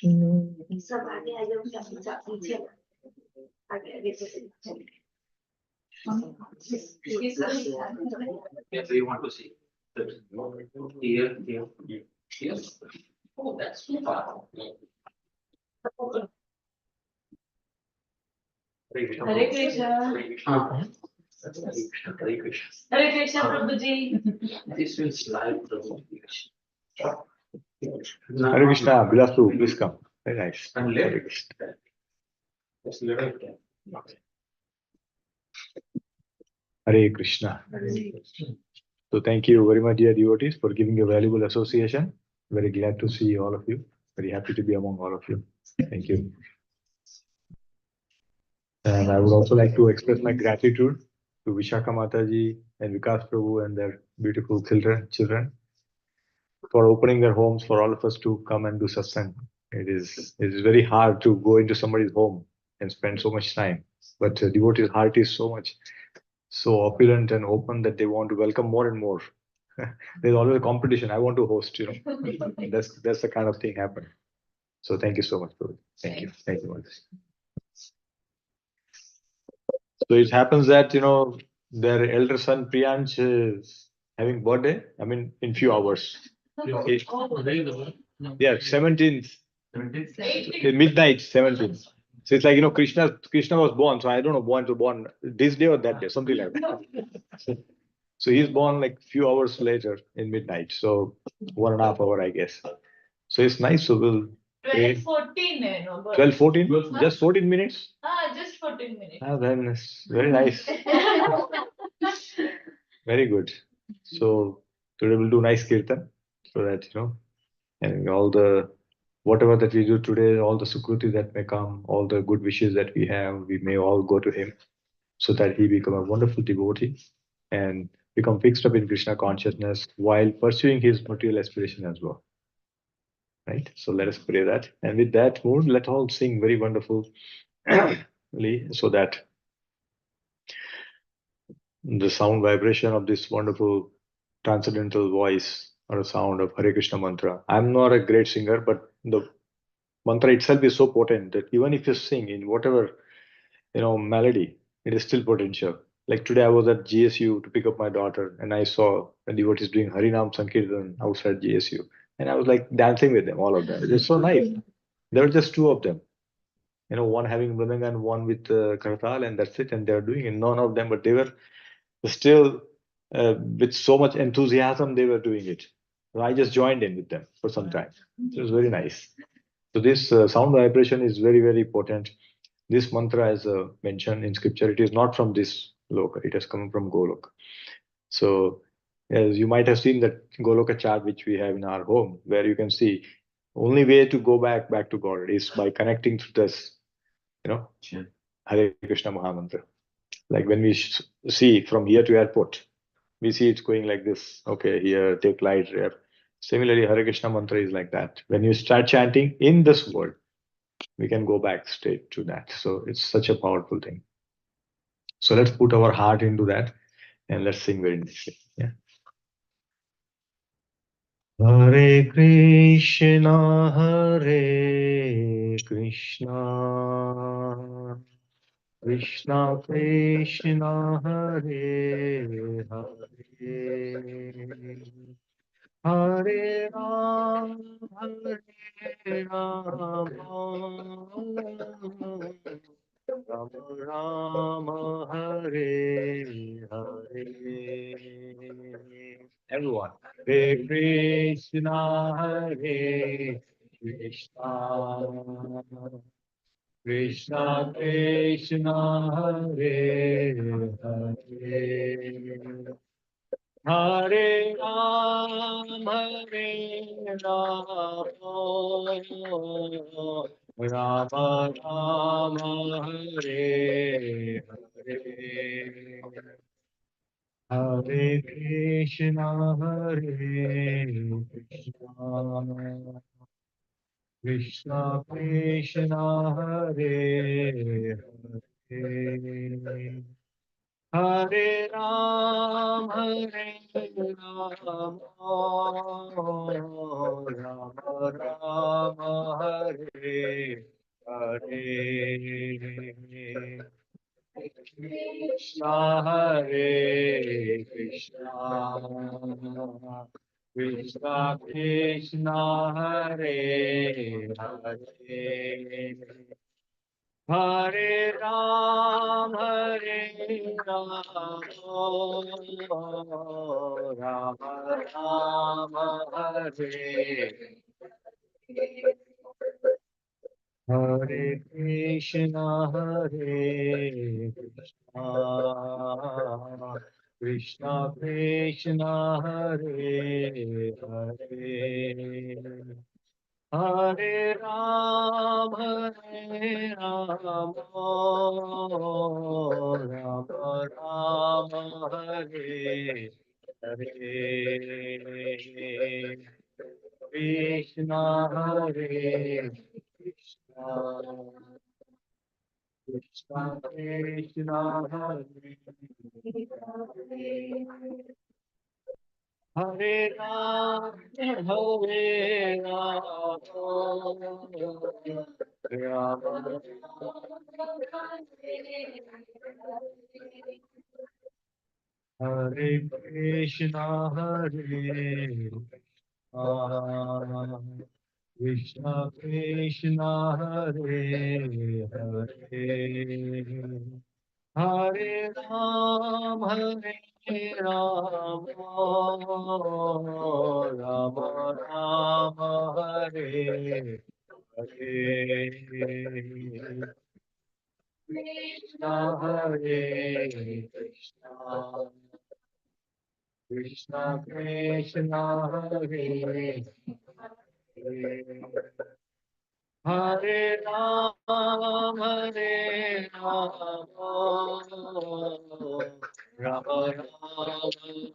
सब आगे आ जाओ, पीछे आगे आगे से Yes, you want to see. Here, here, here. Oh, that's too far. Hare Krishna. Hare Krishna. Hare Krishna, Prabhuji. This will slide Prabhu. Hare Krishna, Bilasu, please come. Very nice. Hare Krishna. Just little. Okay. Hare Krishna. So thank you very much, dear devotees, for giving a valuable association. Very glad to see all of you. Very happy to be among all of you. Thank you. And I would also like to express my gratitude to Vishakha Mataji and Vikas Prabhu and their beautiful children for opening their homes for all of us to come and do satsang. It is very hard to go into somebody's home and spend so much time. But devotee's heart is so opulent and open that they want to welcome more and more. There's always a competition. I want to host, That's the kind of thing happen. So thank you so much, Prabhu. Thank you. Thank you, Mataji. So it happens that, their elder son Priyansh is having birthday. I mean, in few hours. Yeah, 17th. In midnight, 17th. So it's like, Krishna was born. So I don't know, born this day or that day, something like that. So he's born like few hours later in midnight. So 1.5 hours, I guess. So it's nice. So we'll 12:14. 12:14? Just 14 minutes? Just 14 minutes. Then it's very nice. Very good. So today we'll do nice kirtan so that, and all the, whatever that we do today, all the sukruti that may come, all the good wishes that we have, we may all go to him so that he become a wonderful devotee and become fixed up in Krishna consciousness while pursuing his material aspiration as well. Right? So let us pray that. And with that mood, let all sing very wonderfully so that the sound vibration of this wonderful transcendental voice or a sound of Hare Krishna mantra. I'm not a great singer, but the mantra itself is so potent that even if you sing in whatever, melody, it is still potential. Like today I was at GSU to pick up my daughter and I saw the devotees doing Harinam Sankirtan outside GSU. And I was like dancing with them, all of them. It was so nice. There were just two of them. One having Mridanga and one with Kartal, and that's it. And they were doing it. None of them, but they were still with so much enthusiasm they were doing it. So I just joined in with them for some time. It was very nice. So this sound vibration is very, very potent. This mantra, as mentioned in scripture, it is not from this loka. It has come from Goloka. So as you might have seen that Goloka chart which we have in our home, where you can see only way to go back to God is by connecting to this, Hare Krishna Mahamantra. Like when we see from here to airport, we see it's going like this. Okay, here, take light here. Similarly, Hare Krishna mantra is like that. When you start chanting in this world, we can go back straight to that. So it's such a powerful thing. So let's put our heart into that and let's sing very nicely. Yeah. Hare Krishna, Hare Krishna. Krishna Krishna Hare Hare Hare Ram Hare Ram Ram Ram Hare Hare. Everyone. Hare Krishna Hare Krishna Krishna Krishna Hare Hare Hare Ram Hare Ram Ram Ram Hare Hare Hare Krishna Hare Krishna Krishna Krishna Hare Hare Hare Ram Hare Ram Ram Ram Krishna Hare Hare Hare Ram Ram Ram Hare Krishna Krishna Krishna Hare Hare Hare Ram Ram Ram Hare Hare Krishna Hare Krishna Krishna Krishna Hare Ram Ram Hare Krishna Hare Krishna Krishna Hare Hare Hare Ram Ram Ram Hare Hare Krishna Hare Krishna Krishna Krishna Hare Hare Hare Ram Ram Ram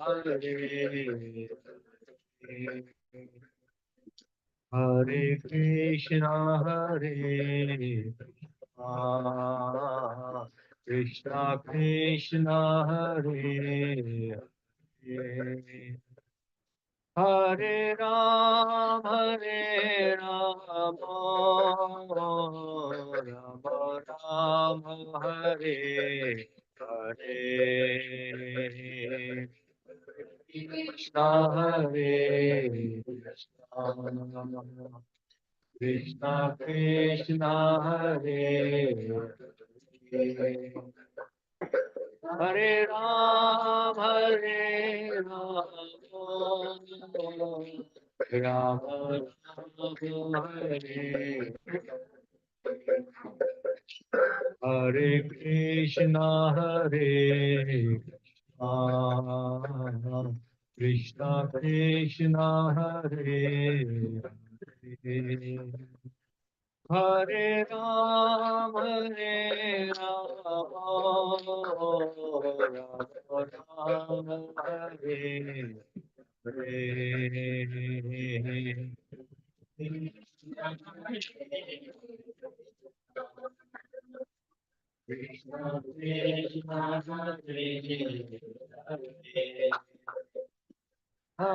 Hare Krishna Hare Krishna Krishna Hare Hare Hare Ram Ram Ram Hare Hare Krishna Hare Krishna Krishna Krishna Hare Hare Hare Ram Ram Hare Krishna Hare Krishna Krishna Hare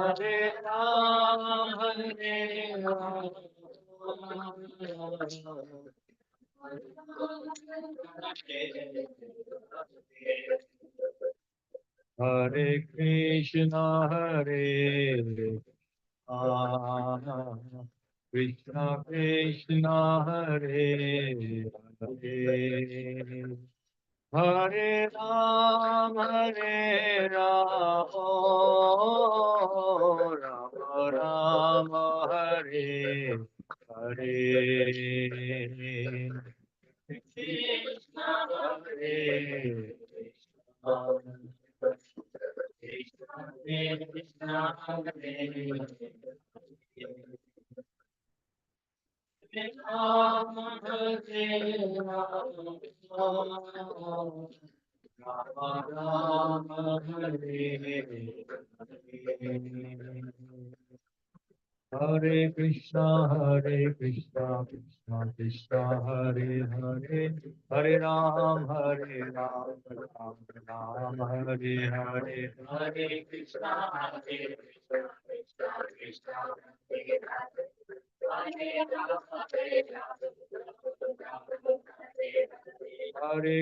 Hare Hare Ram Ram Hare Hare Krishna Krishna Hare Ram Hare Krishna Hare Krishna Krishna Hare Hare Hare Ram Ram Ram Hare Hare Krishna Hare Krishna Krishna Hare Ram Ram Hare Hare Krishna, Krishna Krishna, Hare Hare, Hare Ram, Ram Ram, Hare Hare, Hare Krishna, Krishna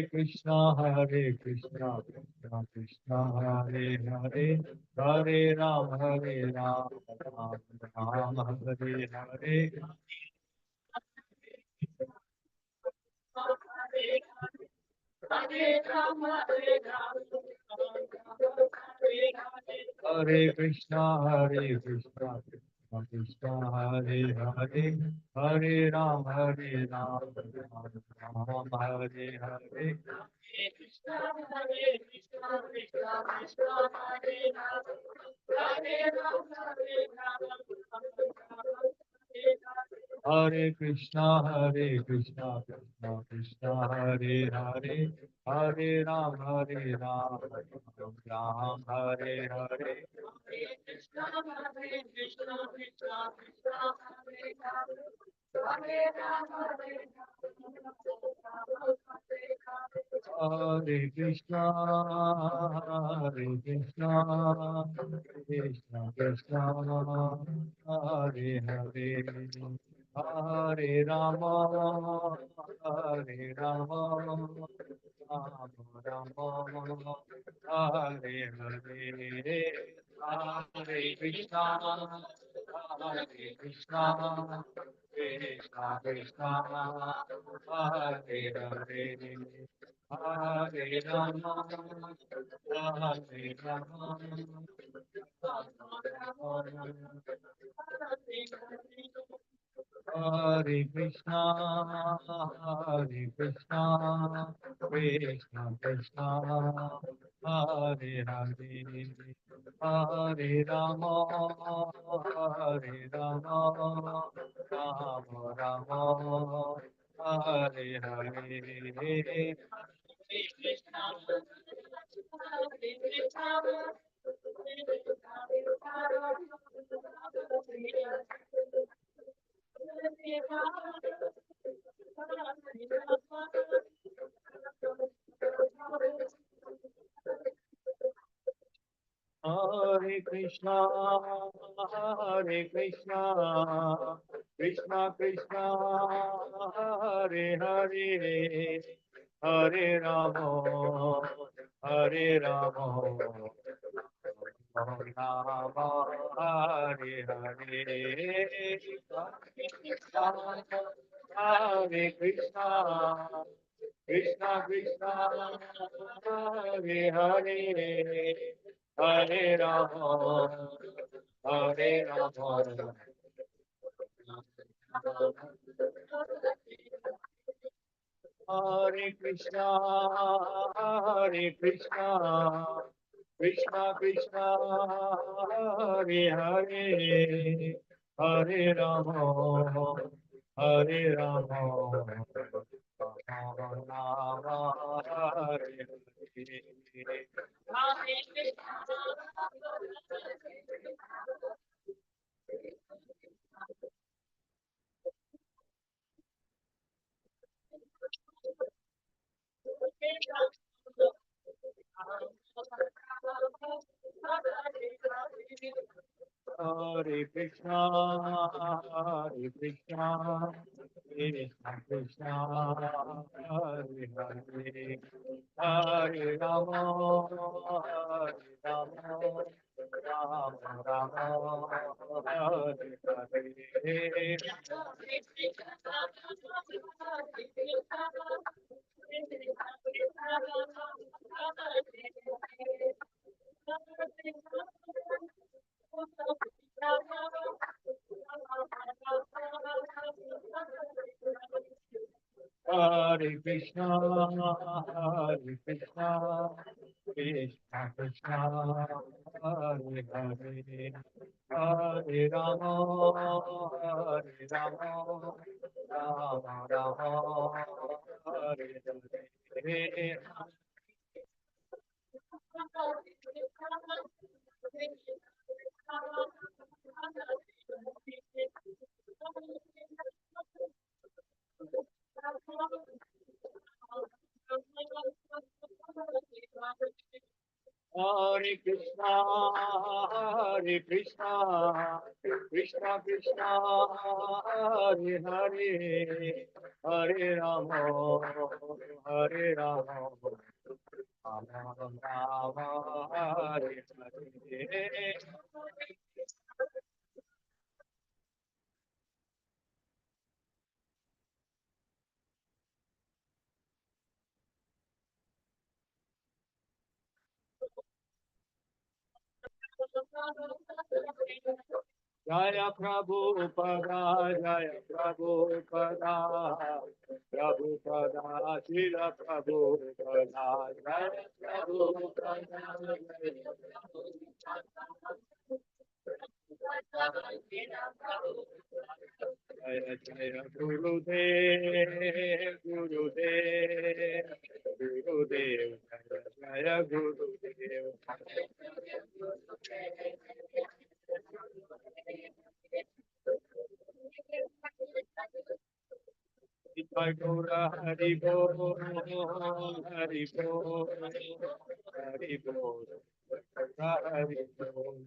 Krishna, Hare Krishna, Krishna Krishna, Hare Hare, Hare Ram, Ram Ram, Hare Hare. Hare Krishna, Krishna Krishna, Hare Hare, Hare Ram, Ram Ram, Hare Hare. Hare Krishna, Krishna Krishna, Hare Hare, Hare Ram, Ram Hare Hare. Hare Krishna, Krishna Krishna, Hare Hare, Hare Rama, Hare Rama, Rama Rama, Hare Hare, Hare Krishna, Krishna Krishna Krishna, Hare Hare, Hare Rama, Hare Rama, Hare Krishna, Krishna Krishna, Hare Hare, Hare Rama, Hare Rama, Rama Rama, Hare Hare. Hare Krishna, Krishna Krishna, Hare Hare, Hare Rama, Hare Rama, Rama Hare Hare, Hare Krishna, Krishna Krishna, Hare Hare, Hare Rama, Hare Rama. Hare Krishna, Krishna Krishna, Hare Hare, Hare Rama, Hare Rama, Rama Hare Hare. Hare Krishna, Krishna Krishna, Hare Hare, Hare Rama, Hare Rama, Rama Rama, Hare Hare. Hare Krishna, Krishna Krishna, Hare Hare, Hare Rama, Hare Rama, Rama Rama, Hare Hare. Hare Krishna, Hare Krishna, Krishna Krishna, Hare Hare, Hare Rama, Hare Rama, Rama Rama, Hare Hare. Jaya Prabhupada, Jaya Prabhupada, Prabhupada, Srila Prabhupada, Jaya Prabhupada, Jaya Jaya Gurudev, Gurudev, Gurudev, Jaya Jaya Gurudev. Nitai Gaura Hari Bol, Hari Bol, Hari Bol, Hari Bol.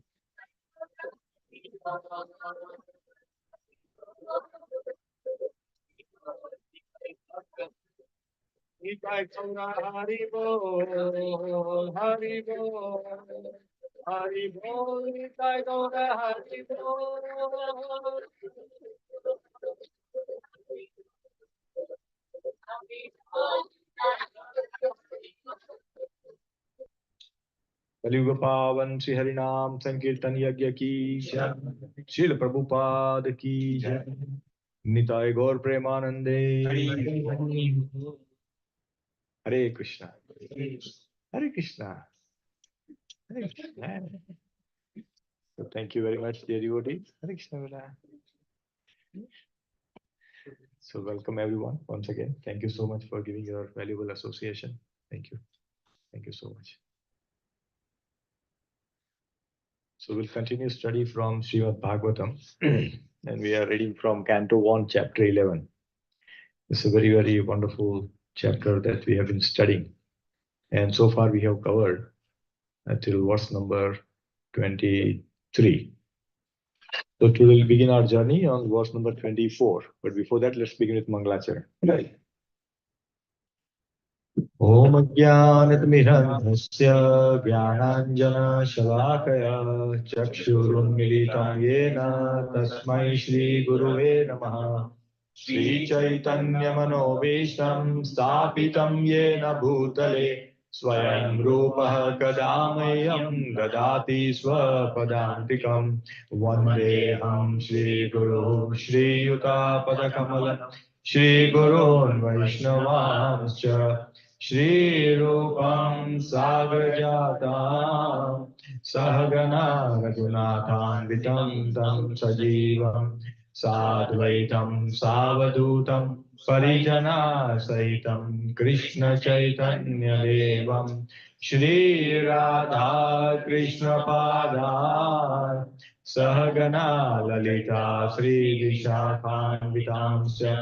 Nitai Gaura Hari Bol, Hari Bol, Hari Bol, Nitai Gaura Hari Bol. कलियुग पावन श्री हरिनाम संकीर्तन यज्ञ की जय, श्रील प्रभुपाद की जय, निताय गौर प्रेमानंदे, हरे कृष्णा, हरे कृष्णा, हरे Krishna. So thank you very much, dear devotees. Hare Krishna. Vela. So welcome everyone once again. Thank you so much for giving your valuable association. Thank you. Thank you so much. So we'll continue study from Srimad Bhagavatam, and we are reading from Canto 1, Chapter 11. It's a very, very wonderful chapter that we have been studying. And so far we have covered until verse number 23. So today we'll begin our journey on verse number 24. But before that, let's begin with Mangalacharana. Right. Om Jnanatmirandhasya Jnananjana Shalakaya Chakshurunmilitam Yena Tasmai Shri Guruve Namaha Sri Chaitanya Manobishtam Sthapitam Yena Bhutale Swayam Rupaha Kadamayam Dadati Swapadantikam Vandeham Shri Guru Shri Yuta Padakamalam Shri Gurun Vaishnavamscha Shri Rupam Sagrajata Sahagana Raghunathanvitam Tam Sajivam Sadvaitam Savadutam Parijana Saitam Krishna Chaitanya Devam Shri Radha Krishna Pada Sahagana Lalita Sri Vishakhanvitamsya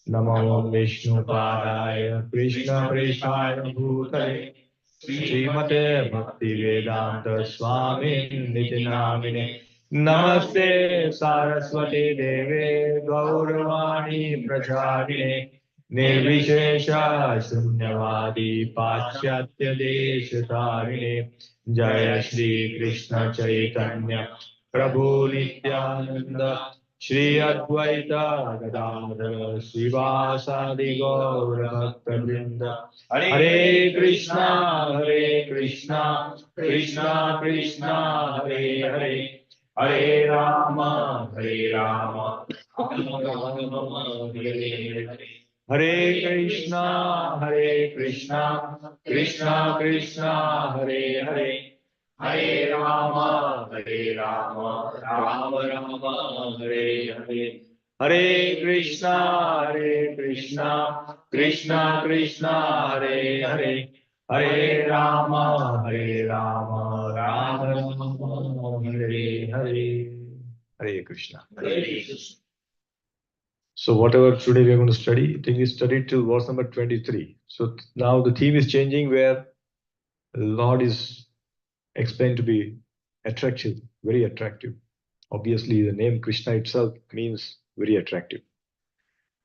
Namo Vishnu Padaya Krishna Preshaya Bhutale Srimate Bhakti Vedanta Swami Niti Namine Namaste Saraswati Deve Gauravani Pracharine Nirvishesha Shunyavadi Pachyatya Deshatarine Jaya Shri Krishna Chaitanya Prabhu Nityananda Shri Advaita Gadadhara Srivasadi Gaura Bhakta Vrinda Hare Krishna Krishna Krishna Hare Hare Hare Rama Rama Hare Hare Hare Krishna Krishna Krishna Hare Hare Hare Rama Rama Rama Hare Hare Hare Krishna Krishna Krishna Hare Hare Hare Rama Rama Rama Hare Hare. Hare Krishna. So whatever today we are going to study, I think we studied till verse number 23. So now the theme is changing where Lord is explained to be attractive, very attractive. Obviously, the name Krishna itself means very attractive.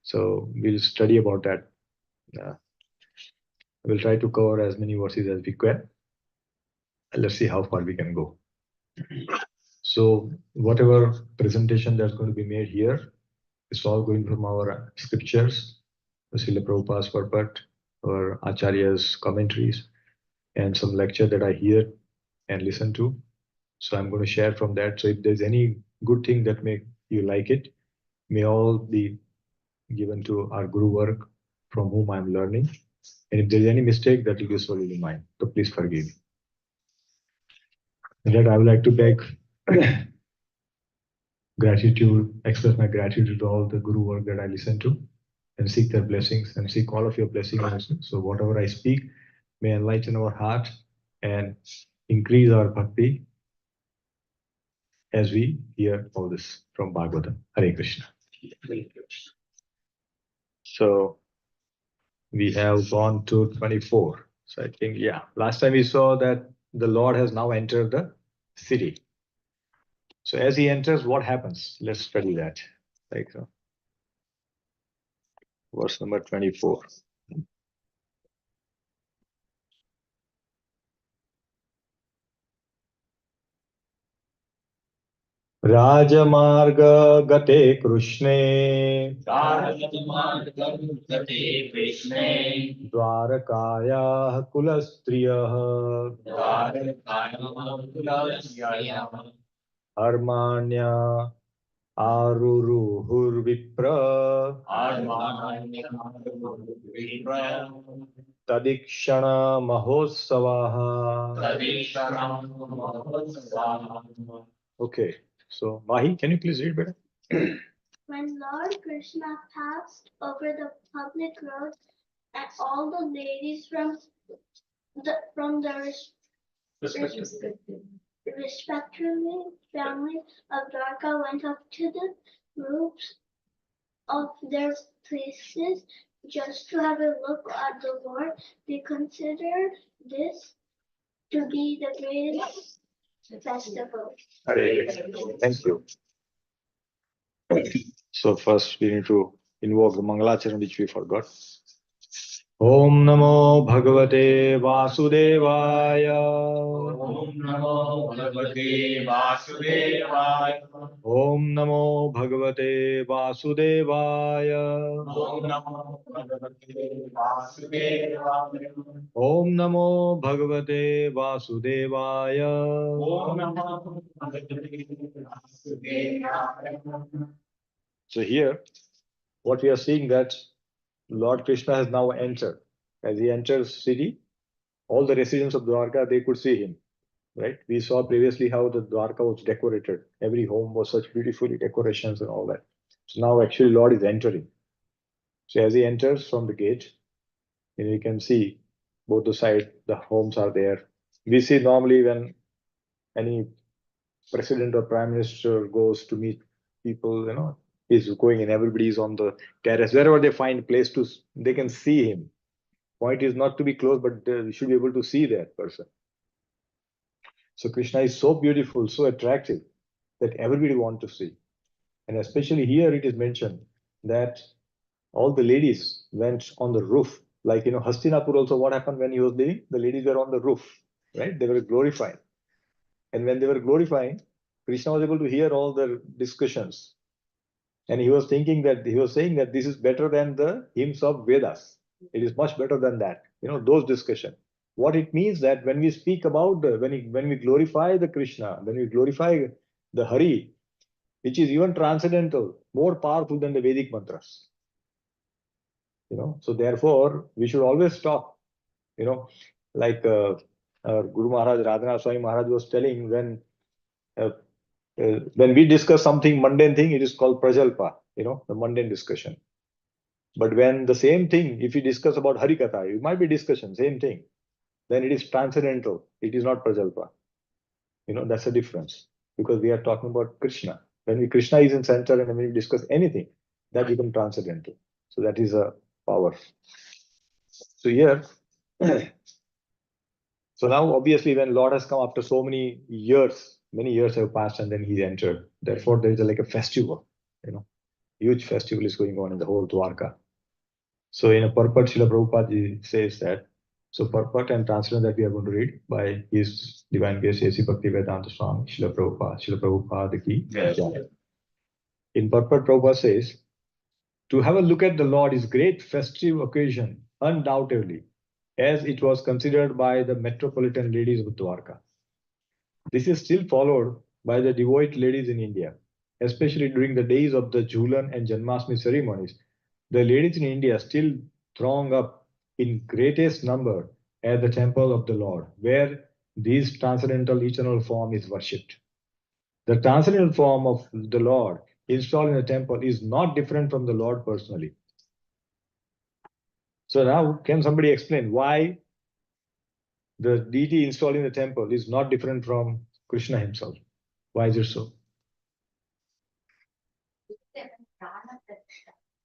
So we'll study about that. We'll try to cover as many verses as we can. Let's see how far we can go. So whatever presentation that's going to be made here, it's all going from our scriptures, Srila Prabhupada's purport, our Acharya's commentaries, and some lecture that I hear and listen to. So I'm going to share from that. So if there's any good thing that make you like it, may all be given to our Guru work from whom I'm learning. And if there's any mistake, that will be solely mine. So please forgive me. And that I would like to beg gratitude, express my gratitude to all the Guru work that I listen to and seek their blessings and seek all of your blessings also. So whatever I speak may enlighten our heart and increase our bhakti as we hear all this from Bhagavatam. Hare Krishna. So we have gone to 24. So I think, yeah, last time we saw that the Lord has now entered the city. So as he enters, what happens? Let's study that. Like verse number 24. राजमार्ग गते कृष्णे राजमार्गगते कृष्णे द्वारकायाः कुलस्त्रियः द्वारकायाः हर्माण्या आरुरुहुर्विप्र तदीक्षण महोत्सवः. Okay, so Mahi, can you please read better? When Lord Krishna passed over the public road, and all the ladies from the respectively families of Dwarka went up to the roofs of their places just to have a look at the Lord. They considered this to be the greatest festival. Thank you. So first we need to invoke the Mangalacharan, which we forgot. Om Namo Bhagavate Vasudevaya. Om Namo Bhagavate Vasudevaya. Om Namo Bhagavate Vasudevaya. Om Namo Bhagavate Vasudevaya. Om Namo Bhagavate Vasudevaya. Om Namo Bhagavate Vasudevaya. So here, what we are seeing that Lord Krishna has now entered. As he enters city, all the residents of Dwarka, they could see him, right? We saw previously how the Dwarka was decorated. Every home was such beautifully decorations and all that. So now actually Lord is entering. So as he enters from the gate, you can see both the side, the homes are there. We see normally when any president or prime minister goes to meet people, he's going and everybody's on the terrace. Wherever they find place to, they can see him. Point is not to be close, but you should be able to see that person. So Krishna is so beautiful, so attractive that everybody wants to see. And especially here it is mentioned that all the ladies went on the roof. Like, Hastinapur also, what happened when he was leaving? The ladies were on the roof, right? They were glorifying. And when they were glorifying, Krishna was able to hear all the discussions. And he was saying that this is better than the hymns of Vedas. It is much better than that. Those discussions. What it means that when we speak about when we glorify the Krishna, when we glorify the Hari, which is even transcendental, more powerful than the Vedic mantras. So therefore we should always stop. Like Guru Maharaj, Radhanath Swami Maharaj was telling when we discuss something mundane thing, it is called prajalpa, the mundane discussion. But when the same thing, if you discuss about Harikatha, it might be discussion, same thing. Then it is transcendental. It is not prajalpa. That's the difference. Because we are talking about Krishna. When Krishna is in center and when we discuss anything, that becomes transcendental. So that is a power. So here, So now, obviously, when Lord has come after so many years have passed, and then he entered. Therefore, there is like a festival, huge festival is going on in the whole Dwarka. So in a purport, Srila Prabhupada ji says that. So purport and translation that we are going to read by His Divine Grace A.C. Bhaktivedanta Swami, Srila Prabhupada ki jai. In purport, Prabhupada says, to have a look at the Lord is great festive occasion, undoubtedly, as it was considered by the metropolitan ladies of Dwarka. This is still followed by the devout ladies in India, especially during the days of the Jhulan and Janmashtami ceremonies. The ladies in India still throng up in greatest number at the temple of the Lord, where this transcendental eternal form is worshipped. The transcendental form of the Lord installed in the temple is not different from the Lord personally. So now, can somebody explain why the deity installed in the temple is not different from Krishna himself? Why is it so?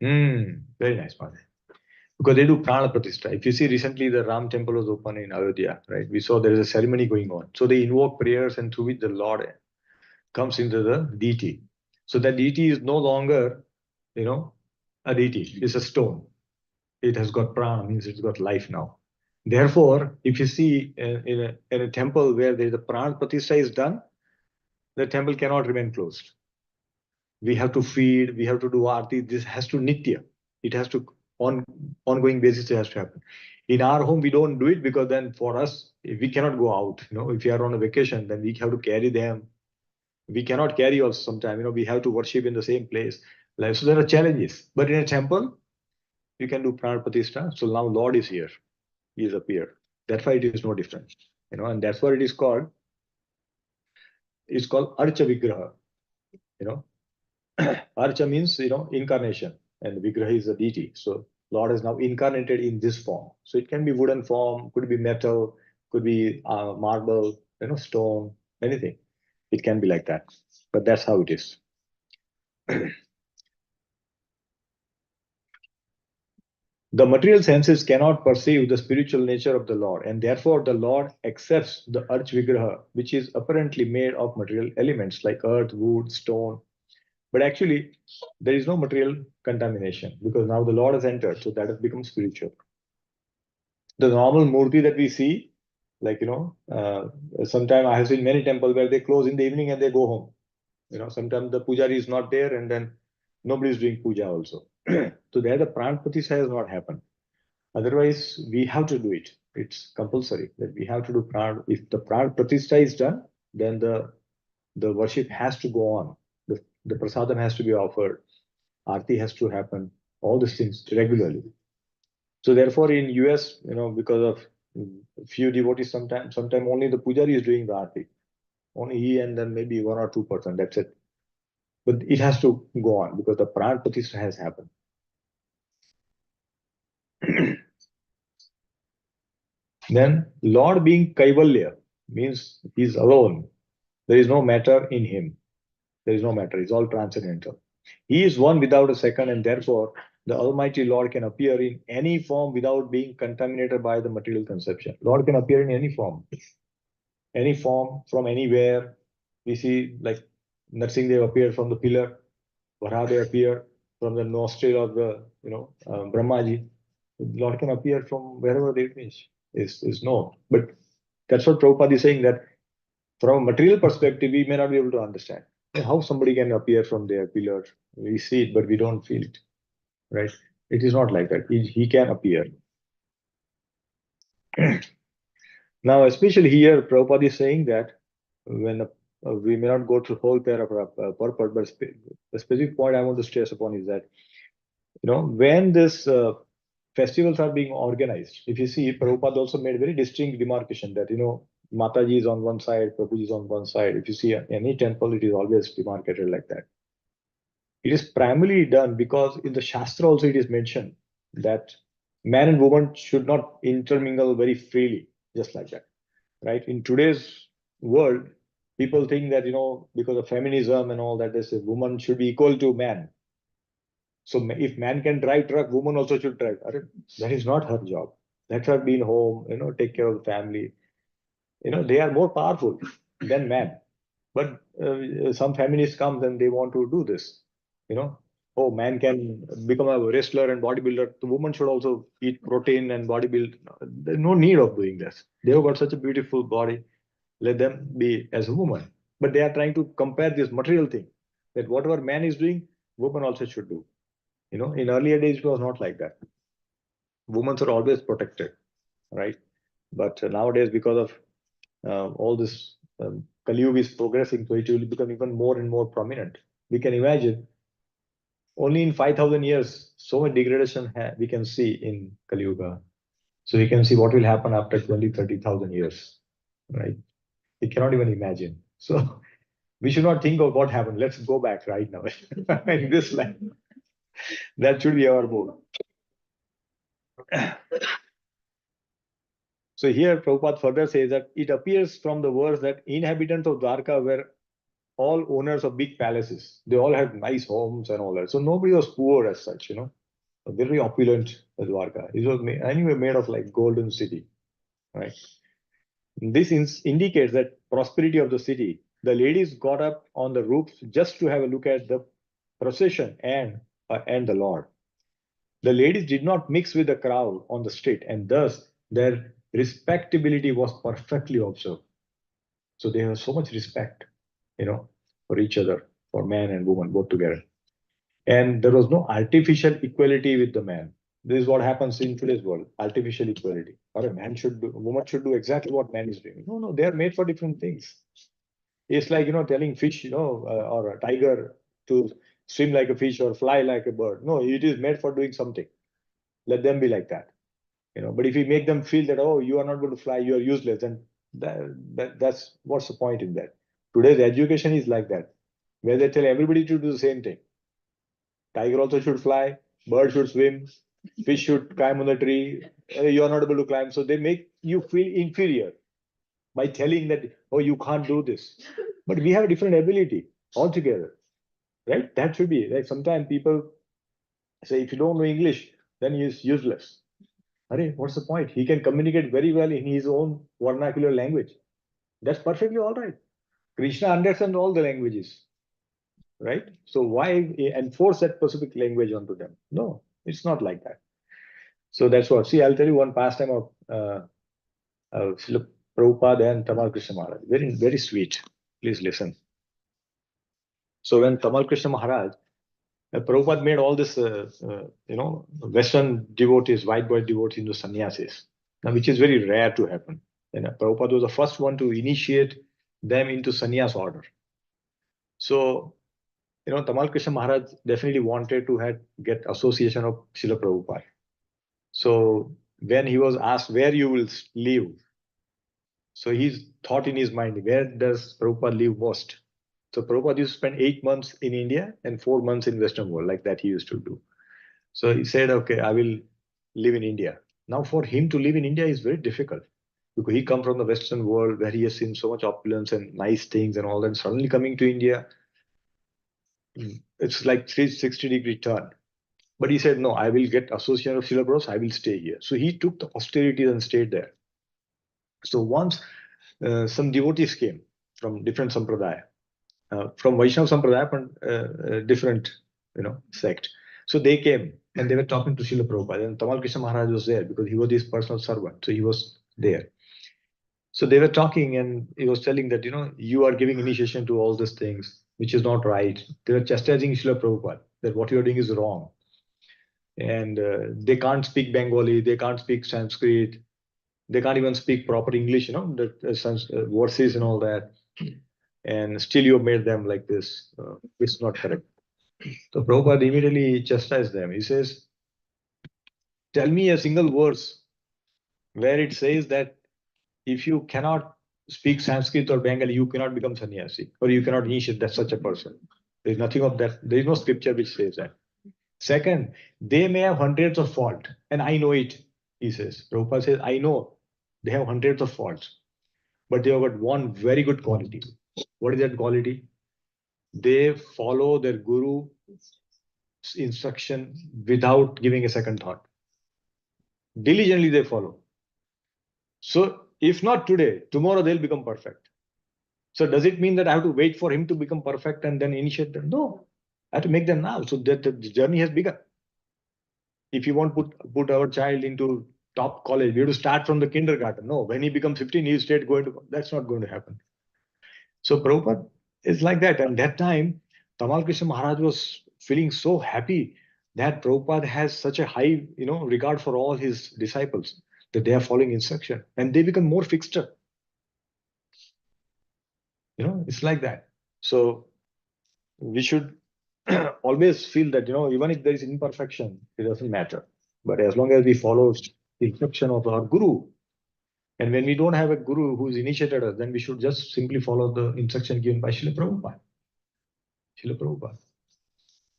Very nice, Padre. Because they do prana pratishtha. If you see recently the Ram temple was open in Ayodhya, right? We saw there is a ceremony going on. So they invoke prayers and through which the Lord comes into the deity. So that deity is no longer, a deity. It's a stone. It has got prana, means it's got life now. Therefore, if you see in a temple where there is a prana pratishtha is done, the temple cannot remain closed. We have to feed, we have to do aarti. This has to nitya. It has to ongoing basis. It has to happen. In our home, we don't do it because then for us, we cannot go out. If we are on a vacation, then we have to carry them. We cannot carry also sometimes. We have to worship in the same place. Like, so there are challenges. But in a temple, you can do prana pratishtha. So now Lord is here. He has appeared. That's why it is no different. And that's what it is called. It's called Archa Vigraha. Archa means, incarnation, and Vigraha is a deity. So Lord is now incarnated in this form. So it can be wooden form, could be metal, could be marble, stone, anything. It can be like that. But that's how it is. The material senses cannot perceive the spiritual nature of the Lord, and therefore the Lord accepts the Arch Vigraha, which is apparently made of material elements like earth, wood, stone. But actually, there is no material contamination because now the Lord has entered, so that has become spiritual. The normal murti that we see, like, sometimes I have seen many temples where they close in the evening and they go home. Sometimes the pujari is not there and then nobody is doing puja also. So there the pran pratishtha has not happened. Otherwise, we have to do it. It's compulsory that we have to do pran. If the pran pratishtha is done, then the worship has to go on. The prasadam has to be offered. Aarti has to happen. All these things regularly. So therefore, in US, because of few devotees, sometimes only the pujari is doing the aarti. Only he and then maybe 1 or 2%. That's it. But it has to go on because the pran pratishtha has happened. Then Lord being Kaivalya means he's alone. There is no matter in him. There is no matter. It's all transcendental. He is one without a second, and therefore the Almighty Lord can appear in any form without being contaminated by the material conception. Lord can appear in any form from anywhere. We see like Narsinghdev appeared from the pillar, Varahadev appeared from the nostril of the Brahmaji. Lord can appear from wherever the image is known. But that's what Prabhupada is saying, that from a material perspective, we may not be able to understand how somebody can appear from their pillar. We see it, but we don't feel it, right? It is not like that. He can appear. Now, especially here, Prabhupada is saying that when we may not go through whole paragraph purport, but the specific point I want to stress upon is that when this festivals are being organized, if you see, Prabhupada also made very distinct demarcation that Mataji is on one side, Prabhuji is on one side. If you see any temple, it is always demarcated like that. It is primarily done because in the Shastra also it is mentioned that man and woman should not intermingle very freely, just like that, right? In today's world, people think that, because of feminism and all that, they say woman should be equal to man. So if man can drive truck, woman also should drive. That is not her job. Let her be in home, take care of the family. They are more powerful than man. But some feminists come and they want to do this. You know, oh, man can become a wrestler and bodybuilder. The woman should also eat protein and bodybuild. There's no need of doing this. They've got such a beautiful body. Let them be as a woman. But they are trying to compare this material thing that whatever man is doing, woman also should do. In earlier days, it was not like that. Women are always protected, right? But nowadays, because of all this Kali Yuga is progressing, so it will become even more and more prominent. We can imagine only in 5,000 years, so much degradation we can see in Kali Yuga. So we can see what will happen after 20, 30,000 years, right? We cannot even imagine. So we should not think of what happened. Let's go back right now in this life. That should be our goal. So here Prabhupada further says that it appears from the verse that inhabitants of Dwarka were all owners of big palaces. They all had nice homes and all that. So nobody was poor as such, A very opulent Dwarka. It was anyway made of like golden city, right? This indicates that prosperity of the city. The ladies got up on the roofs just to have a look at the procession and the Lord. The ladies did not mix with the crowd on the street, and thus their respectability was perfectly observed. So they have so much respect, for each other, for man and woman both together. And there was no artificial equality with the man. This is what happens in today's world: artificial equality. Or a woman should do exactly what man is doing. No, they are made for different things. It's like telling fish, or a tiger to swim like a fish or fly like a bird. No, it is made for doing something. Let them be like that. But if you make them feel that, oh, you are not going to fly, you are useless, then that's what's the point in that. Today's education is like that, where they tell everybody to do the same thing. Tiger also should fly, bird should swim, fish should climb on the tree. You are not able to climb, so they make you feel inferior by telling that, oh, you can't do this. But we have a different ability altogether, right? That should be like sometimes people say if you don't know English, then he is useless. What's the point? He can communicate very well in his own vernacular language. That's perfectly all right. Krishna understands all the languages, right? So why enforce that specific language onto them? No, it's not like that. So that's what. See, I'll tell you one pastime of Srila Prabhupada and Tamal Krishna Maharaj. Very, very sweet. Please listen. So when Tamal Krishna Maharaj, Prabhupada made all this, Western devotees, white boy devotees into sannyasis, now, which is very rare to happen. And Prabhupada was the first one to initiate them into sannyas order. So, Tamal Krishna Maharaj definitely wanted to get association of Srila Prabhupada. So when he was asked where you will live, so he's thought in his mind, where does Prabhupada live most? So Prabhupada used to spend 8 months in India and 4 months in Western world, like that he used to do. So he said, okay, I will live in India. Now for him to live in India is very difficult because he come from the Western world where he has seen so much opulence and nice things and all that. Suddenly coming to India, it's like 360-degree turn. But he said, no, I will get association of Srila Prabhupada, I will stay here. So he took the austerities and stayed there. So once some devotees came from different sampradaya, from Vaishnava sampradaya, but different, sect. So they came and they were talking to Srila Prabhupada, and Tamal Krishna Maharaj was there because he was his personal servant. So he was there. So they were talking and he was telling that, you are giving initiation to all these things, which is not right. They were chastising Srila Prabhupada that what you are doing is wrong. And they can't speak Bengali, they can't speak Sanskrit, they can't even speak proper English, the verses and all that. And still you have made them like this. It's not correct. So Prabhupada immediately chastised them. He says, tell me a single verse where it says that if you cannot speak Sanskrit or Bengali, you cannot become sannyasi or you cannot initiate that such a person. There's nothing of that. There is no scripture which says that. Second, they may have hundreds of faults, and I know it, he says. Prabhupada says, I know they have hundreds of faults, but they have got one very good quality. What is that quality? They follow their guru's instruction without giving a second thought. Diligently they follow. So If not today, tomorrow they'll become perfect. So does it mean that I have to wait for him to become perfect and then initiate them? No, I have to make them now so that the journey has begun. If you want to put our child into top college, we have to start from the kindergarten. No, when he becomes 15, he's straight going to, that's not going to happen. So Prabhupada is like that. And that time, Tamal Krishna Maharaj was feeling so happy that Prabhupada has such a high, regard for all his disciples that they are following instruction and they become more fixed up. It's like that. So we should always feel that, even if there is imperfection, it doesn't matter. But as long as we follow the instruction of our guru, and when we don't have a guru who's initiated us, then we should just simply follow the instruction given by Srila Prabhupada. Srila Prabhupada.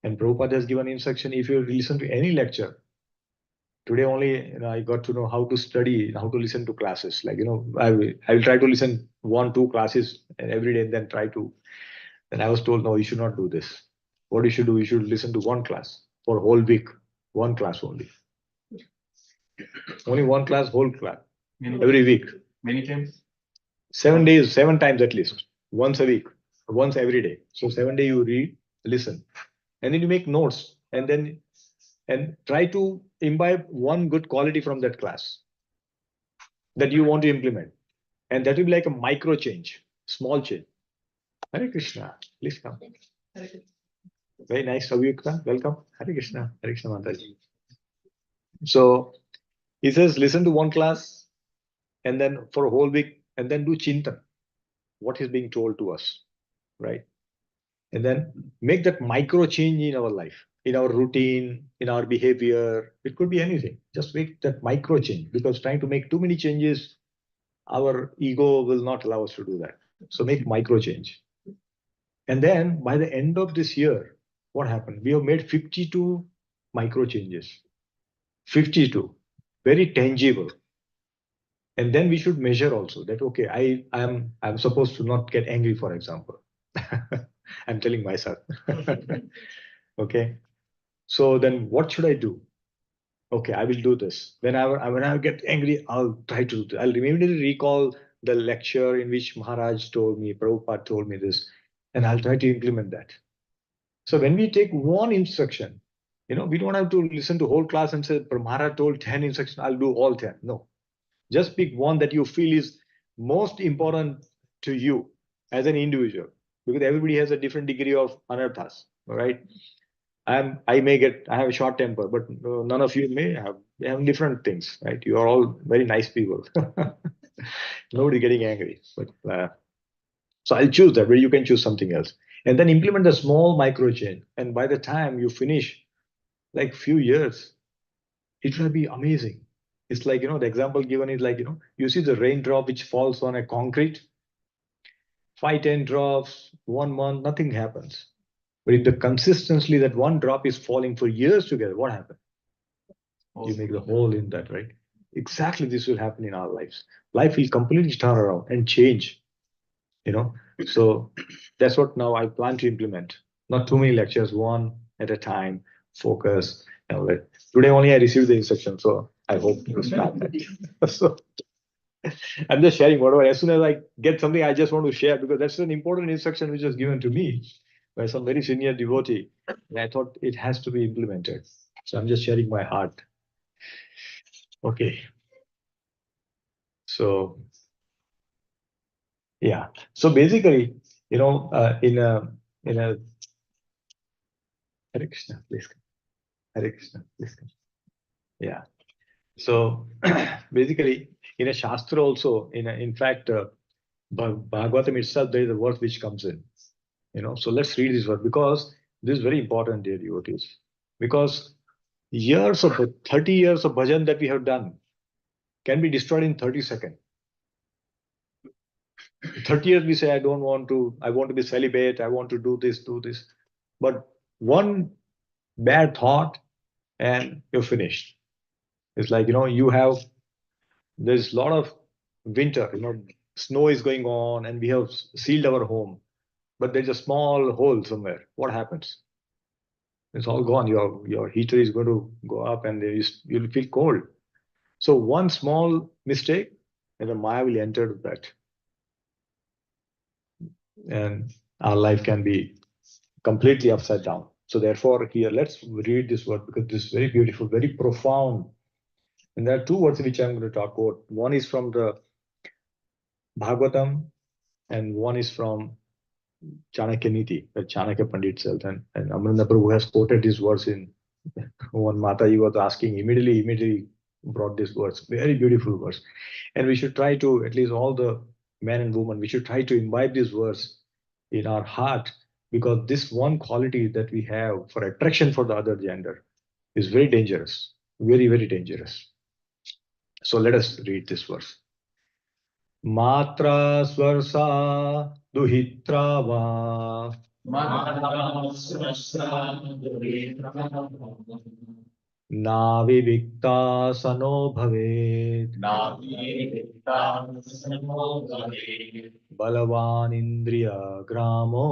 And Prabhupada has given instruction, if you listen to any lecture, today only I got to know how to study, how to listen to classes. Like, I will try to listen 1-2 classes every day and then try to. Then I was told, no, you should not do this. What you should do, you should listen to one class for a whole week, one class only. Only one class, whole class, every week. Many times? 7 days, 7 times at least, once a week, once every day. So 7 days you read, listen, and then you make notes and try to imbibe one good quality from that class that you want to implement. And that will be like a micro change, small change. Hare Krishna, please come. Very nice, Avyukta. Welcome. Hare Krishna. Hare Krishna Mataji. So he says, listen to one class and then for a whole week and then do chintan. What is being told to us, right? And then make that micro change in our life, in our routine, in our behavior. It could be anything. Just make that micro change because trying to make too many changes, our ego will not allow us to do that. So make micro change. And then by the end of this year, what happened? We have made 52 micro changes. 52, very tangible. And then we should measure also that, okay, I'm supposed to not get angry, for example. I'm telling myself. Okay. So then what should I do? Okay, I will do this. When I get angry, I'll try to do this. I'll immediately recall the lecture in which Maharaj told me, Prabhupada told me this, and I'll try to implement that. So when we take one instruction, we don't have to listen to whole class and say, Maharaj told 10 instructions, I'll do all 10. No. Just pick one that you feel is most important to you as an individual, because everybody has a different degree of anarthas, right? I have a short temper, but none of you may have different things, right? You are all very nice people. Nobody getting angry, but so I'll choose that, where you can choose something else, and then implement a small micro change. And by the time you finish, like few years, it will be amazing. It's like, the example given is like, you see the raindrop which falls on a concrete, 5-10 drops, 1 month, nothing happens. But if the consistently that one drop is falling for years together, what happens? You make the hole in that, right? Exactly this will happen in our lives. Life will completely turn around and change, So that's what now I plan to implement. Not too many lectures, one at a time, focus. Today only I received the instruction, so I hope to start that. So I'm just sharing whatever. As soon as I get something, I just want to share because that's an important instruction which was given to me by some very senior devotee. And I thought it has to be implemented. So I'm just sharing my heart. Okay. So, yeah. So basically, in a Hare Krishna, please come. Hare Krishna, please come. Yeah. So basically, in a Shastra also, in fact, Bhagavatam itself, there is a verse which comes in. So let's read this verse because this is very important, dear devotees. Because 30 years of bhajan that we have done can be destroyed in 30 seconds. 30 years we say, I want to be celibate, I want to do this. But one bad thought and you're finished. It's like, there's a lot of winter, snow is going on and we have sealed our home, but there's a small hole somewhere. What happens? It's all gone. Your heater is going to go up and you'll feel cold. So one small mistake and the Maya will enter that. And our life can be completely upside down. So therefore, here, let's read this word because this is very beautiful, very profound. And there are two words which I'm going to talk about. One is from the Bhagavatam, and one is from Chanakya Niti, the Chanakya Pandit itself. And Amarendra Prabhu has quoted these words in one Mataji was asking, immediately brought these words. Very beautiful words. And we should try to, at least all the men and women, we should try to imbibe these words in our heart, because this one quality that we have for attraction for the other gender is very dangerous, very, very dangerous. So let us read this verse. Matra swarsa duhitra va navivikta sano bhavet balavan indriya gramo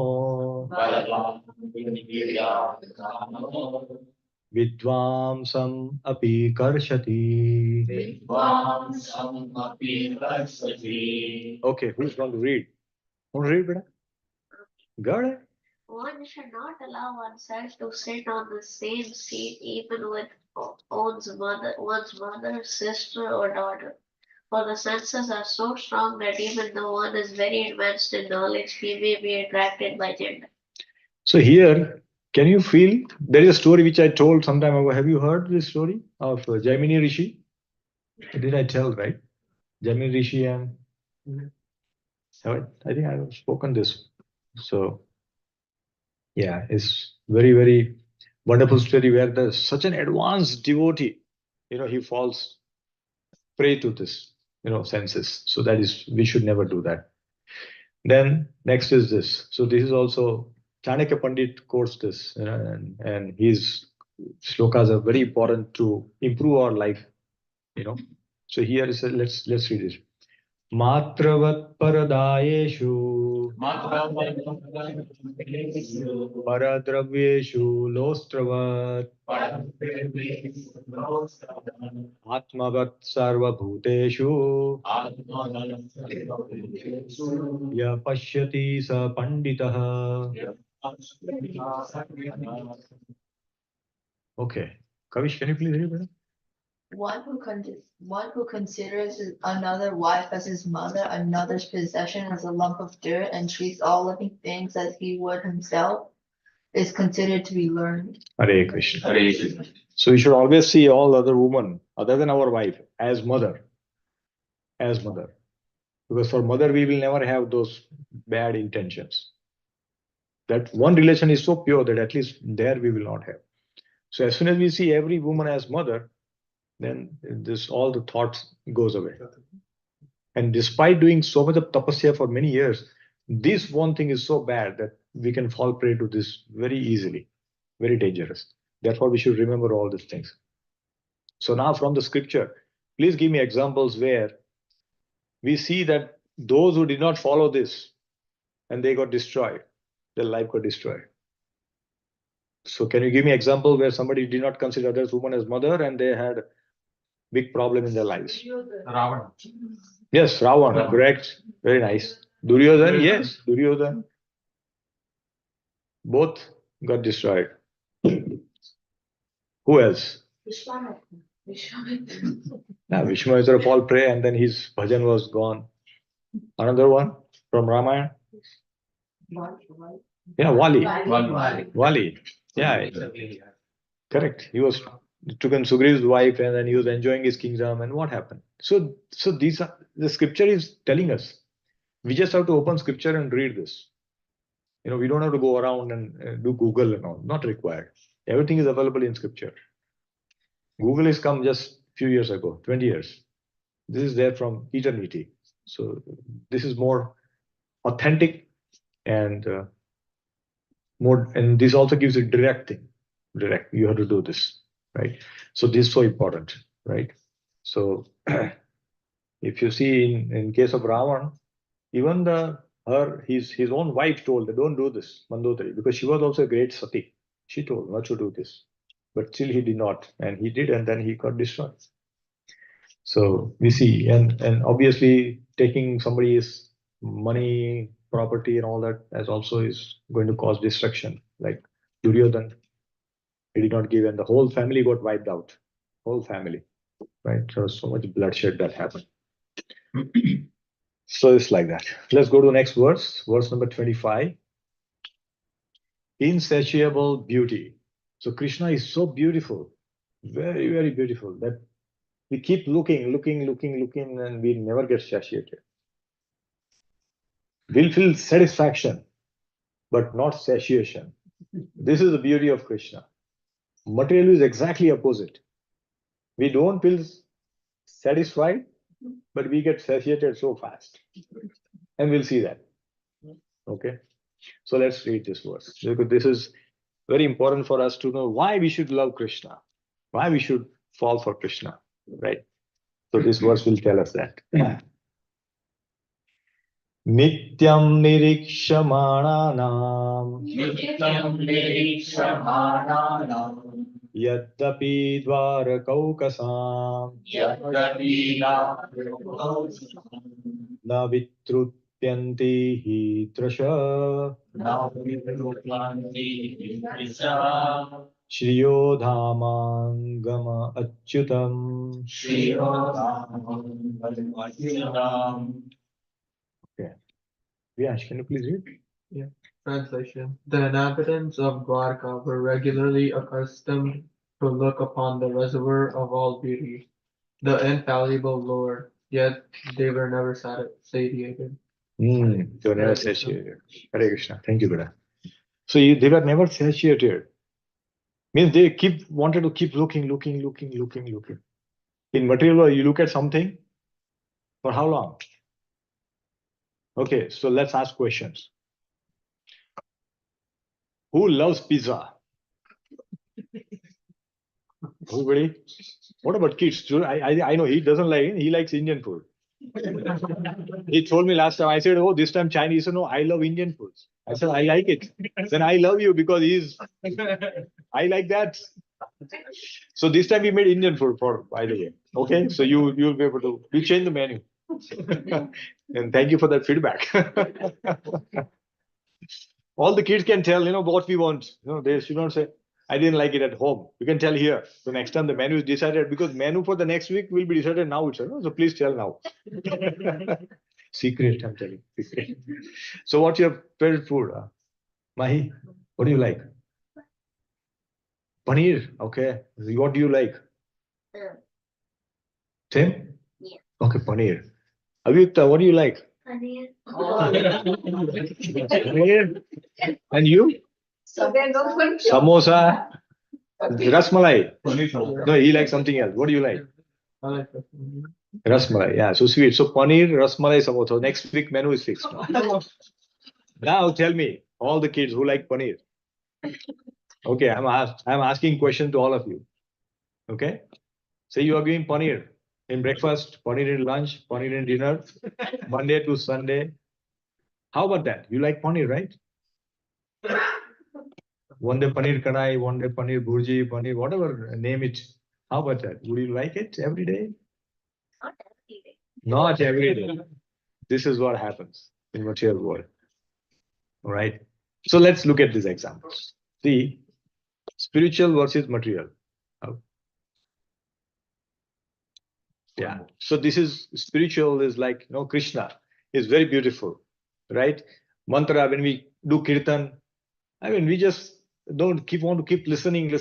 vidvamsam api karshati. Okay, who's going to read? Want to read, beta? Go ahead. One should not allow oneself to sit on the same seat even with one's mother, sister, or daughter. For the senses are so strong that even though one is very advanced in knowledge, he may be attracted by gender. So here, can you feel? There is a story which I told some time ago. Have you heard this story of Jaimini Rishi? Did I tell, right? Jaimini Rishi and I think I have spoken this. So yeah, it's very, very wonderful story where there's such an advanced devotee, he falls prey to this, senses. So that is, we should never do that. Then next is this. So this is also Chanakya Pandit quotes this, and his slokas are very important to improve our life, So here is let's read it. Matravat paradayeshu paradravyeshu lostravat atmavat sarvabhuteshu ya pashyati sa panditah. Okay, Kavish, can you please read it? One who considers another wife as his mother, another's possession as a lump of dirt, and treats all living things as he would himself, is considered to be learned. Hare Krishna. Hare Krishna. So we should always see all other women, other than our wife, as mother. As mother. Because for mother, we will never have those bad intentions. That one relation is so pure that at least there we will not have. So as soon as we see every woman as mother, then all the thoughts goes away. And despite doing so much of tapasya for many years, this one thing is so bad that we can fall prey to this very easily, very dangerous. Therefore, we should remember all these things. So now from the scripture, please give me examples where we see that those who did not follow this and they got destroyed, their life got destroyed. So can you give me example where somebody did not consider this woman as mother and they had big problem in their lives? Ravana. Yes, Ravana, correct. Very nice. Duryodhan, yes, Duryodhan. Both got destroyed. Who else? Vishwamitra. Now, Vishwamitra fall prey and then his bhajan was gone. Another one from Ramayana. Yeah, Wali. Yeah, correct. He took in Sugriva's wife and then he was enjoying his kingdom. And what happened? So these are the scripture is telling us. We just have to open scripture and read this. We don't have to go around and do Google and all. Not required. Everything is available in scripture. Google has come just few years ago, 20 years. This is there from eternity. So this is more authentic and more, and this also gives a direct thing. Direct, you have to do this, right? So this is so important, right? So if you see in case of Ravan, even his own wife told that don't do this, Mandodari, because she was also a great sati. She told not to do this, but still he did not, and he did, and then he got destroyed. So we see, and obviously taking somebody's money, property, and all that as also is going to cause destruction. Like Duryodhan, he did not give, and the whole family got wiped out. Whole family, right? So much bloodshed that happened. So it's like that. Let's go to the next verse, verse number 25. Insatiable beauty. So Krishna is so beautiful, very, very beautiful that we keep looking, and we never get satiated. We'll feel satisfaction, but not satiation. This is the beauty of Krishna. Material is exactly opposite. We don't feel satisfied, but we get satiated so fast. And we'll see that. Okay. So let's read this verse. Because this is very important for us to know why we should love Krishna, why we should fall for Krishna, right? So this verse will tell us that. Nityam nirikshamaranam Nityam nirishamananam yaddapi dvarakaukasam yadavina na vitrupyanti hi trasha navidrupanti visa Shriyodhamangama achyutam. Srirodam Vajuram. Okay. Vyash, can you please read? Yeah. Translation. The inhabitants of Dwarka were regularly accustomed to look upon the reservoir of all beauty, the infallible Lord, yet they were never satiated. They were never Hare Krishna. satiated. Hare Krishna. Thank you, Buddha. So they were never satiated. Means they wanted to keep looking. In material world, you look at something for how long? Okay, so let's ask questions. Who loves pizza? Everybody? What about kids? I know he doesn't like it. He likes Indian food. He told me last time. I said, "Oh, this time Chinese." He said, "No, I love Indian foods." I said, "I like it." Then I love you because I like that. So this time we made Indian food for, by the way. Okay, so you'll be able to. We change the menu. And thank you for that feedback. All the kids can tell, what we want. They should not say, I didn't like it at home. You can tell here. So next time the menu is decided, because menu for the next week will be decided now itself. So please tell now. Secret, I'm telling. Secret. So what's your favorite food? Mahi, what do you like? Paneer. Okay. What do you like? Same? Yeah. Okay, paneer. Avyukta, what do you like? Paneer. Paneer. And you? Samosa. Rasmalai. No, he likes something else. What do you like? I like that. Rasmalai. Yeah, so sweet. So paneer, rasmalai, samosa. Next week menu is fixed. Now tell me, all the kids who like paneer. Okay, I'm asking question to all of you. Okay, say you are giving paneer in breakfast, paneer in lunch, paneer in dinner, Monday to Sunday. How about that? You like paneer, right? One day paneer kadai, one day paneer bhurji, paneer whatever name it. How about that? Would you like it every day? Not every day. Not every day. This is what happens in material world. All right. So let's look at these examples. See, spiritual versus material. Yeah. So this is spiritual is like, Krishna is very beautiful, right? Mantra, when we do kirtan, I mean, we just want to keep listening.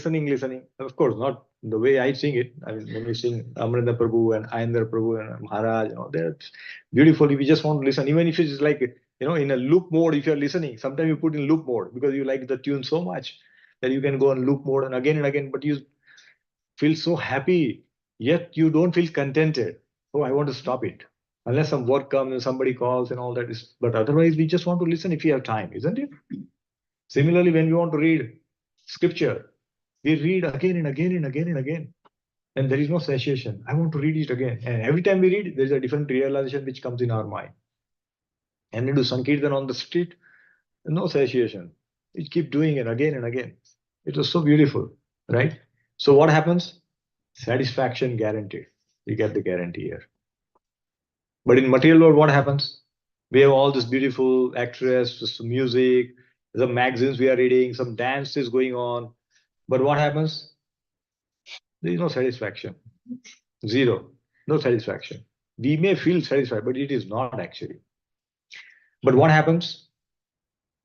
Of course, not the way I sing it. I mean, when we sing Amrinda Prabhu and Ayendra Prabhu and Maharaj, they're beautiful. We just want to listen. Even if it's like, in a loop mode, if you're listening, sometimes you put in loop mode because you like the tune so much that you can go on loop mode and again, but you feel so happy, yet you don't feel contented. Oh, I want to stop it. Unless some work comes and somebody calls and all that is, but otherwise we just want to listen if we have time, isn't it? Similarly, when we want to read scripture, we read again and again. And there is no satiation. I want to read it again. And every time we read, there is a different realization which comes in our mind. And we do Sankirtan on the street, no satiation. We keep doing it again and again. It was so beautiful, right? So what happens? Satisfaction guaranteed. You get the guarantee here. But in material world, what happens? We have all this beautiful actress, some music, some magazines we are reading, some dance is going on. But what happens? There is no satisfaction. Zero. No satisfaction. We may feel satisfied, but it is not actually. But what happens?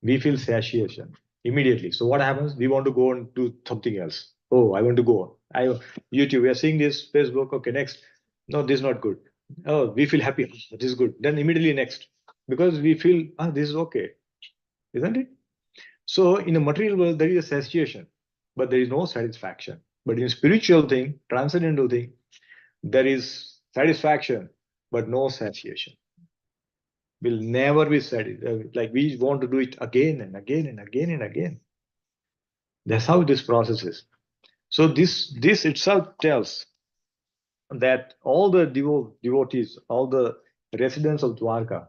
We feel satiation immediately. So what happens? We want to go and do something else. Oh, I want to go. YouTube, we are seeing this, Facebook, okay, next. No, this is not good. Oh, we feel happy. This is good. Then immediately next. Because we feel, this is okay. Isn't it? So in the material world, there is a satiation, but there is no satisfaction. But in spiritual thing, transcendental thing, there is satisfaction, but no satiation. Will never be satisfied. Like we want to do it again and again and again and again. That's how this process is. So this itself tells that all the devotees, all the residents of Dwarka,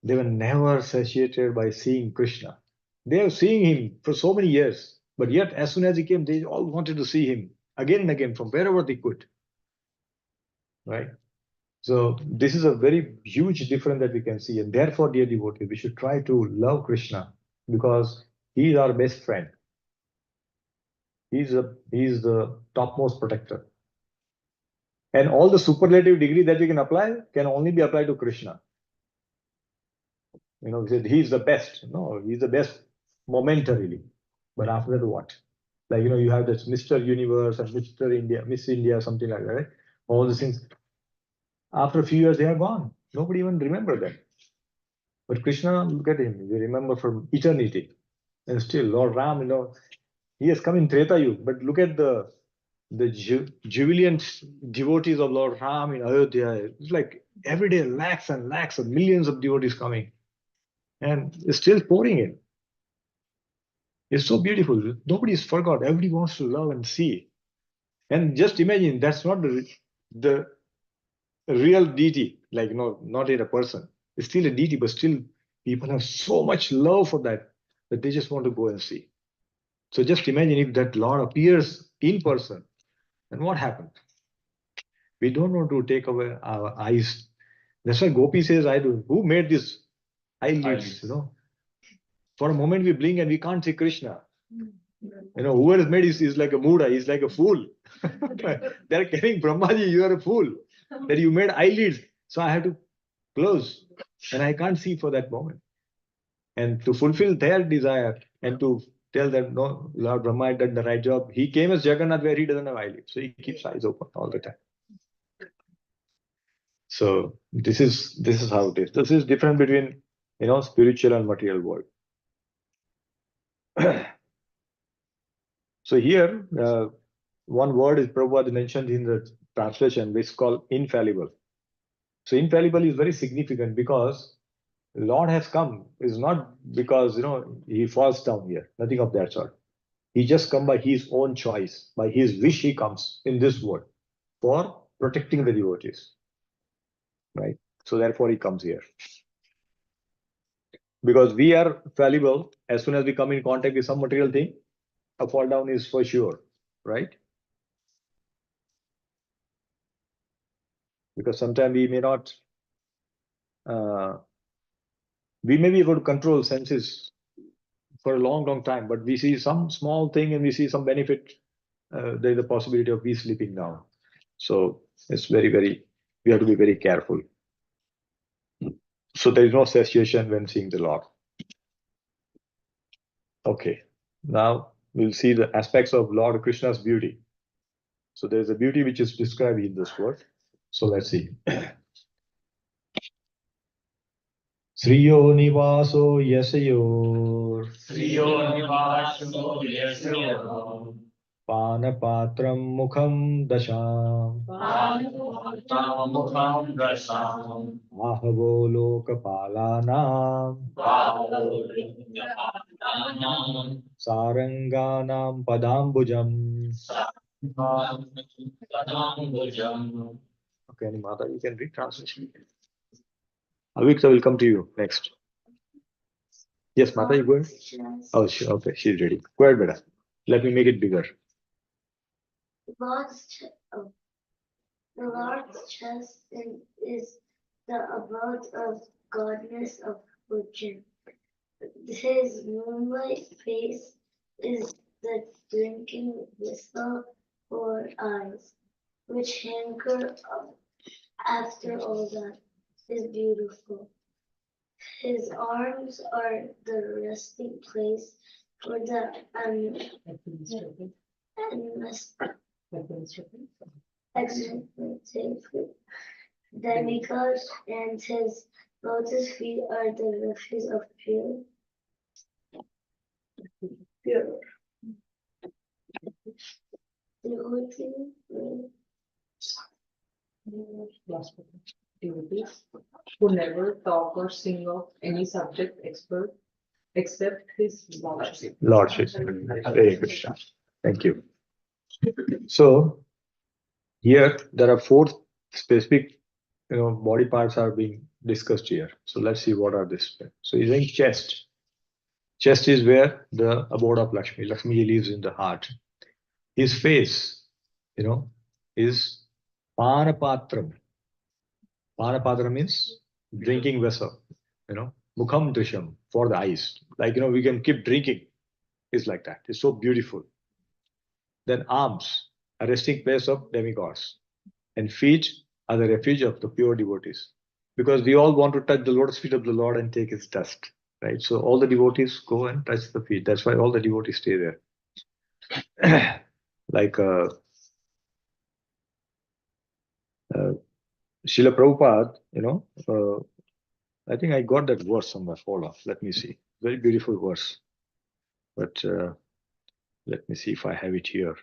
they were never satiated by seeing Krishna. They have seen him for so many years, but yet as soon as he came, they all wanted to see him again and again from wherever they could. Right? So this is a very huge difference that we can see. And therefore, dear devotee, we should try to love Krishna because he is our best friend. He is the topmost protector. And all the superlative degree that we can apply can only be applied to Krishna. You know, we said he's the best. No, he's the best momentarily. But after that, what? Like, you know, you have this Mr. Universe and Mr. India, Miss India, something like that, right? All these things. After a few years, they are gone. Nobody even remember them. But Krishna, look at him. We remember from eternity. And still, Lord Ram, you know, he has come in Treta Yuga. But look at the jubilant devotees of Lord Ram in Ayodhya. It's like every day, lakhs and lakhs of millions of devotees coming. And it's still pouring in. It's so beautiful. Nobody is forgot. Everybody wants to love and see. And just imagine, that's not the real deity, like, you know, not in a person. It's still a deity, but still people have so much love for that they just want to go and see. So just imagine if that Lord appears in person, then what happened? We don't want to take away our eyes. That's why Gopi says, I do. Who made this eyelids, you know? For a moment we blink and we can't see Krishna. You know, whoever has made this is like a Muda, he's like a fool. They're carrying Brahmaji, you are a fool. That you made eyelids. So I have to close. And I can't see for that moment. And to fulfill their desire and to tell them, no, Lord Brahma had done the right job. He came as Jagannath where he doesn't have eyelids. So he keeps eyes open all the time. So this is how it is. This is different between, you know, spiritual and material world. So here, one word is Prabhupada mentioned in the translation, which is called infallible. So infallible is very significant because Lord has come is not because, you know, he falls down here, nothing of that sort. He just come by his own choice, by his wish he comes in this world for protecting the devotees, right? So therefore he comes here. Because we are fallible, as soon as we come in contact with some material thing, a fall down is for sure, right? Because sometimes we may not, we may be able to control senses for a long time, but we see some small thing and we see some benefit, there is a possibility of we slipping down. So it's very, we have to be very careful. So there is no satiation when seeing the Lord. Okay, now we'll see the aspects of Lord Krishna's beauty. So there is a beauty which is described in this word. So let's see. Sriyo nivaso yasayor panapatram mukham dasham ahavo lokapalanam saranganam padambujam. Okay, Mata, you can read translation. Avikta will come to you next. Yes, Mata, you go ahead. Oh, okay, she's ready. Go ahead, Beta. Let me make it bigger. The The Lord's chest is the abode of godness of fortune. His moonlight face is the drinking vessel for eyes, which hanker after all that is beautiful. His arms are the resting place for the executive demigods, and his lotus feet are the refuge of pure devotee. Devotees who never talk or sing of any subject expert except his lordship. Lordship. Hare Krishna. Thank you. So here there are four specific, body parts are being discussed here. So let's see what are this. So he's saying chest. Chest is where the abode of Lakshmi. Lakshmi lives in the heart. His face, is Panapatram. Panapatra means drinking vessel, Mukham Drisham for the eyes. Like, we can keep drinking. It's like that. It's so beautiful. Then arms, a resting place of demigods. And feet are the refuge of the pure devotees. Because we all want to touch the lotus feet of the Lord and take his dust, right? So all the devotees go and touch the feet. That's why all the devotees stay there. Like Srila Prabhupada, I think I got that verse somewhere. Hold on, let me see. Very beautiful verse. But let me see if I have it here.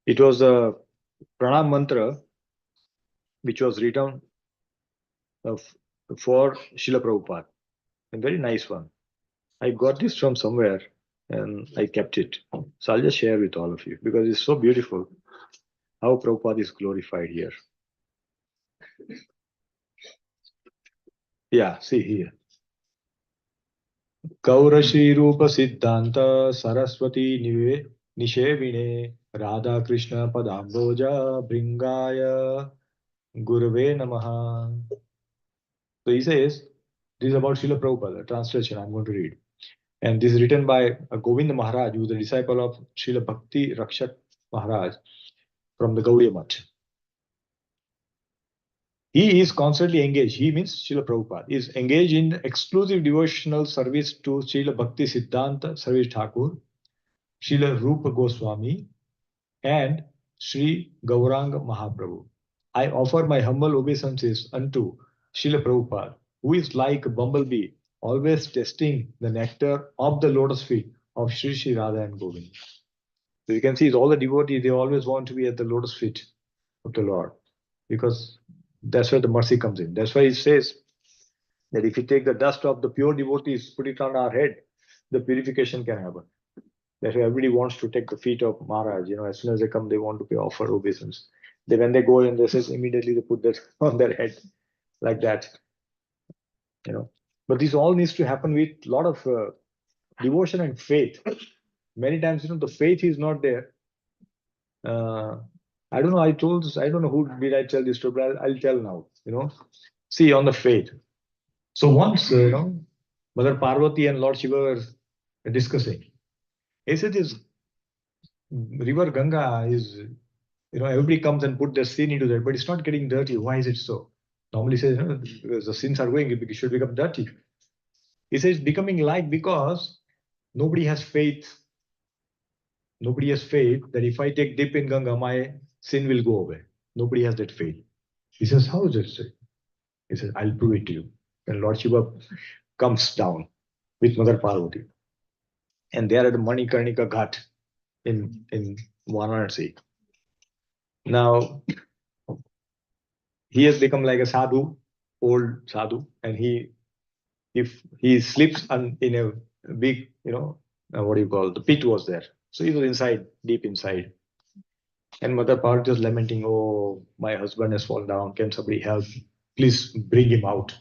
It was a pranam mantra which was written for Srila Prabhupada. A very nice one. I got this from somewhere and I kept it. So I'll just share with all of you because it's so beautiful how Prabhupada is glorified here. Yeah, see here. Gaura Shri Rupa Siddhanta Saraswati Nishevine Radha Krishna Padamboja Bringaya Gurave Namaha. So he says, this is about Srila Prabhupada, the translation I'm going to read. And this is written by Govind Maharaj, who is a disciple of Srila Bhakti Rakshak Maharaj from the Gaudiya Math. He is constantly engaged. He means Srila Prabhupada is engaged in exclusive devotional service to Srila Bhakti Siddhanta Sarvesh Thakur, Srila Rupa Goswami, and Sri Gauranga Mahaprabhu. I offer my humble obeisances unto Srila Prabhupada, who is like a bumblebee, always testing the nectar of the lotus feet of Sri Sri Radha and Govind. So you can see all the devotees, they always want to be at the lotus feet of the Lord, because that's where the mercy comes in. That's why it says that if you take the dust of the pure devotees, put it on our head, the purification can happen. That's why everybody wants to take the feet of Maharaj. As soon as they come, they want to pay offer obeisance. When they go in, they says immediately they put that on their head like that. But this all needs to happen with a lot of devotion and faith. Many times, the faith is not there. I don't know. I don't know who did I tell this to, but I'll tell now. See on the faith. So once, Mother Parvati and Lord Shiva were discussing. He said this river Ganga is, everybody comes and put their sin into that, but it's not getting dirty. Why is it so? Normally says, because the sins are going, it should become dirty. He says it's becoming like because nobody has faith. Nobody has faith that if I take dip in Ganga, my sin will go away. Nobody has that faith. He says, how is it? He says, I'll prove it to you. And Lord Shiva comes down with Mother Parvati. And they are at the Manikarnika Ghat in Varanasi. Now, he has become like a sadhu, old sadhu, and if he sleeps in a big, what do you call, the pit was there. So he was inside, deep inside. And Mother Parvati was lamenting, oh, my husband has fallen down. Can somebody help? Please bring him out.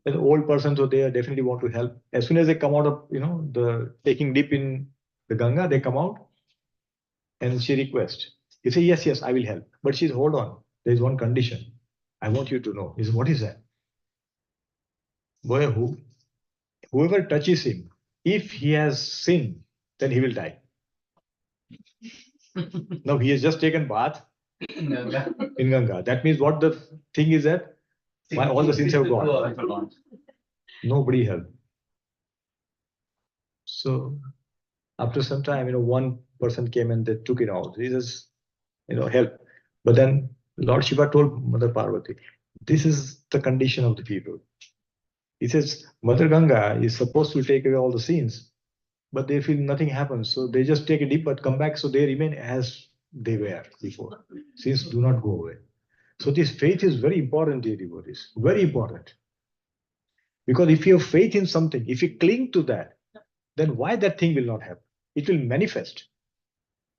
The old persons who they definitely want to help. As soon as they come out of, the taking dip in the Ganga, they come out and she requests, He said, yes, yes, I will help. But she said, hold on. There is one condition. I want you to know. He said, what is that? Boy, whoever touches him, if he has sinned, then he will die. Now he has just taken bath Ganga. in Ganga. That means what the thing is that all the sins have gone. Nobody helped. So after some time, one person came and they took it out. He says, help. But then Lord Shiva told Mother Parvati, this is the condition of the people. He says, Mother Ganga is supposed to take away all the sins, but they feel nothing happens. So they just take a dip but come back. So they remain as they were before. Sins do not go away. So this faith is very important, dear devotees. Very important. Because if you have faith in something, if you cling to that, then why that thing will not happen? It will manifest.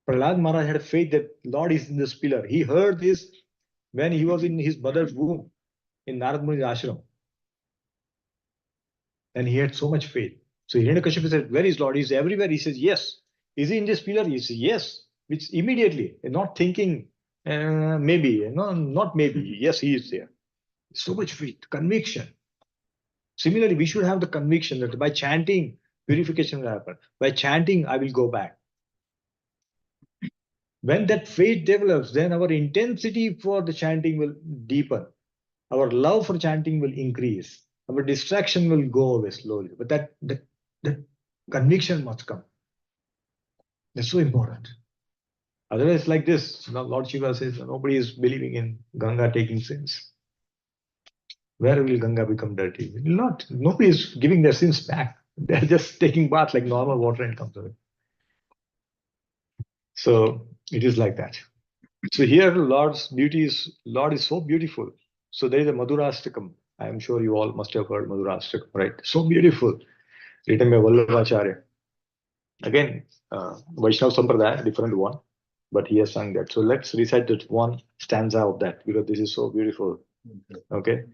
Prahlad Maharaj had faith that Lord is in this pillar. He heard this when he was in his mother's womb in Narad Muni's ashram. And he had so much faith. So Hiranyakashipu said, where is Lord? He's everywhere. He says, yes. Is he in this pillar? He says, yes. Which immediately, not thinking, maybe, no, not maybe. Yes, he is there. So much faith, conviction. Similarly, we should have the conviction that by chanting, purification will happen. By chanting, I will go back. When that faith develops, then our intensity for the chanting will deepen. Our love for chanting will increase. Our distraction will go away slowly. But that conviction must come. That's so important. Otherwise, like this, Lord Shiva says, nobody is believing in Ganga taking sins. Where will Ganga become dirty? It will not. Nobody is giving their sins back. They're just taking bath like normal water and comes away. So it is like that. So here, Lord is so beautiful. So there is a Madhurastakam. I am sure you all must have heard Madhurastakam, right? So beautiful, written by Vallabhacharya. Again, Vaishnava Sampradaya, different one, but he has sung that. So let's recite that one stanza of that because this is so beautiful. Okay.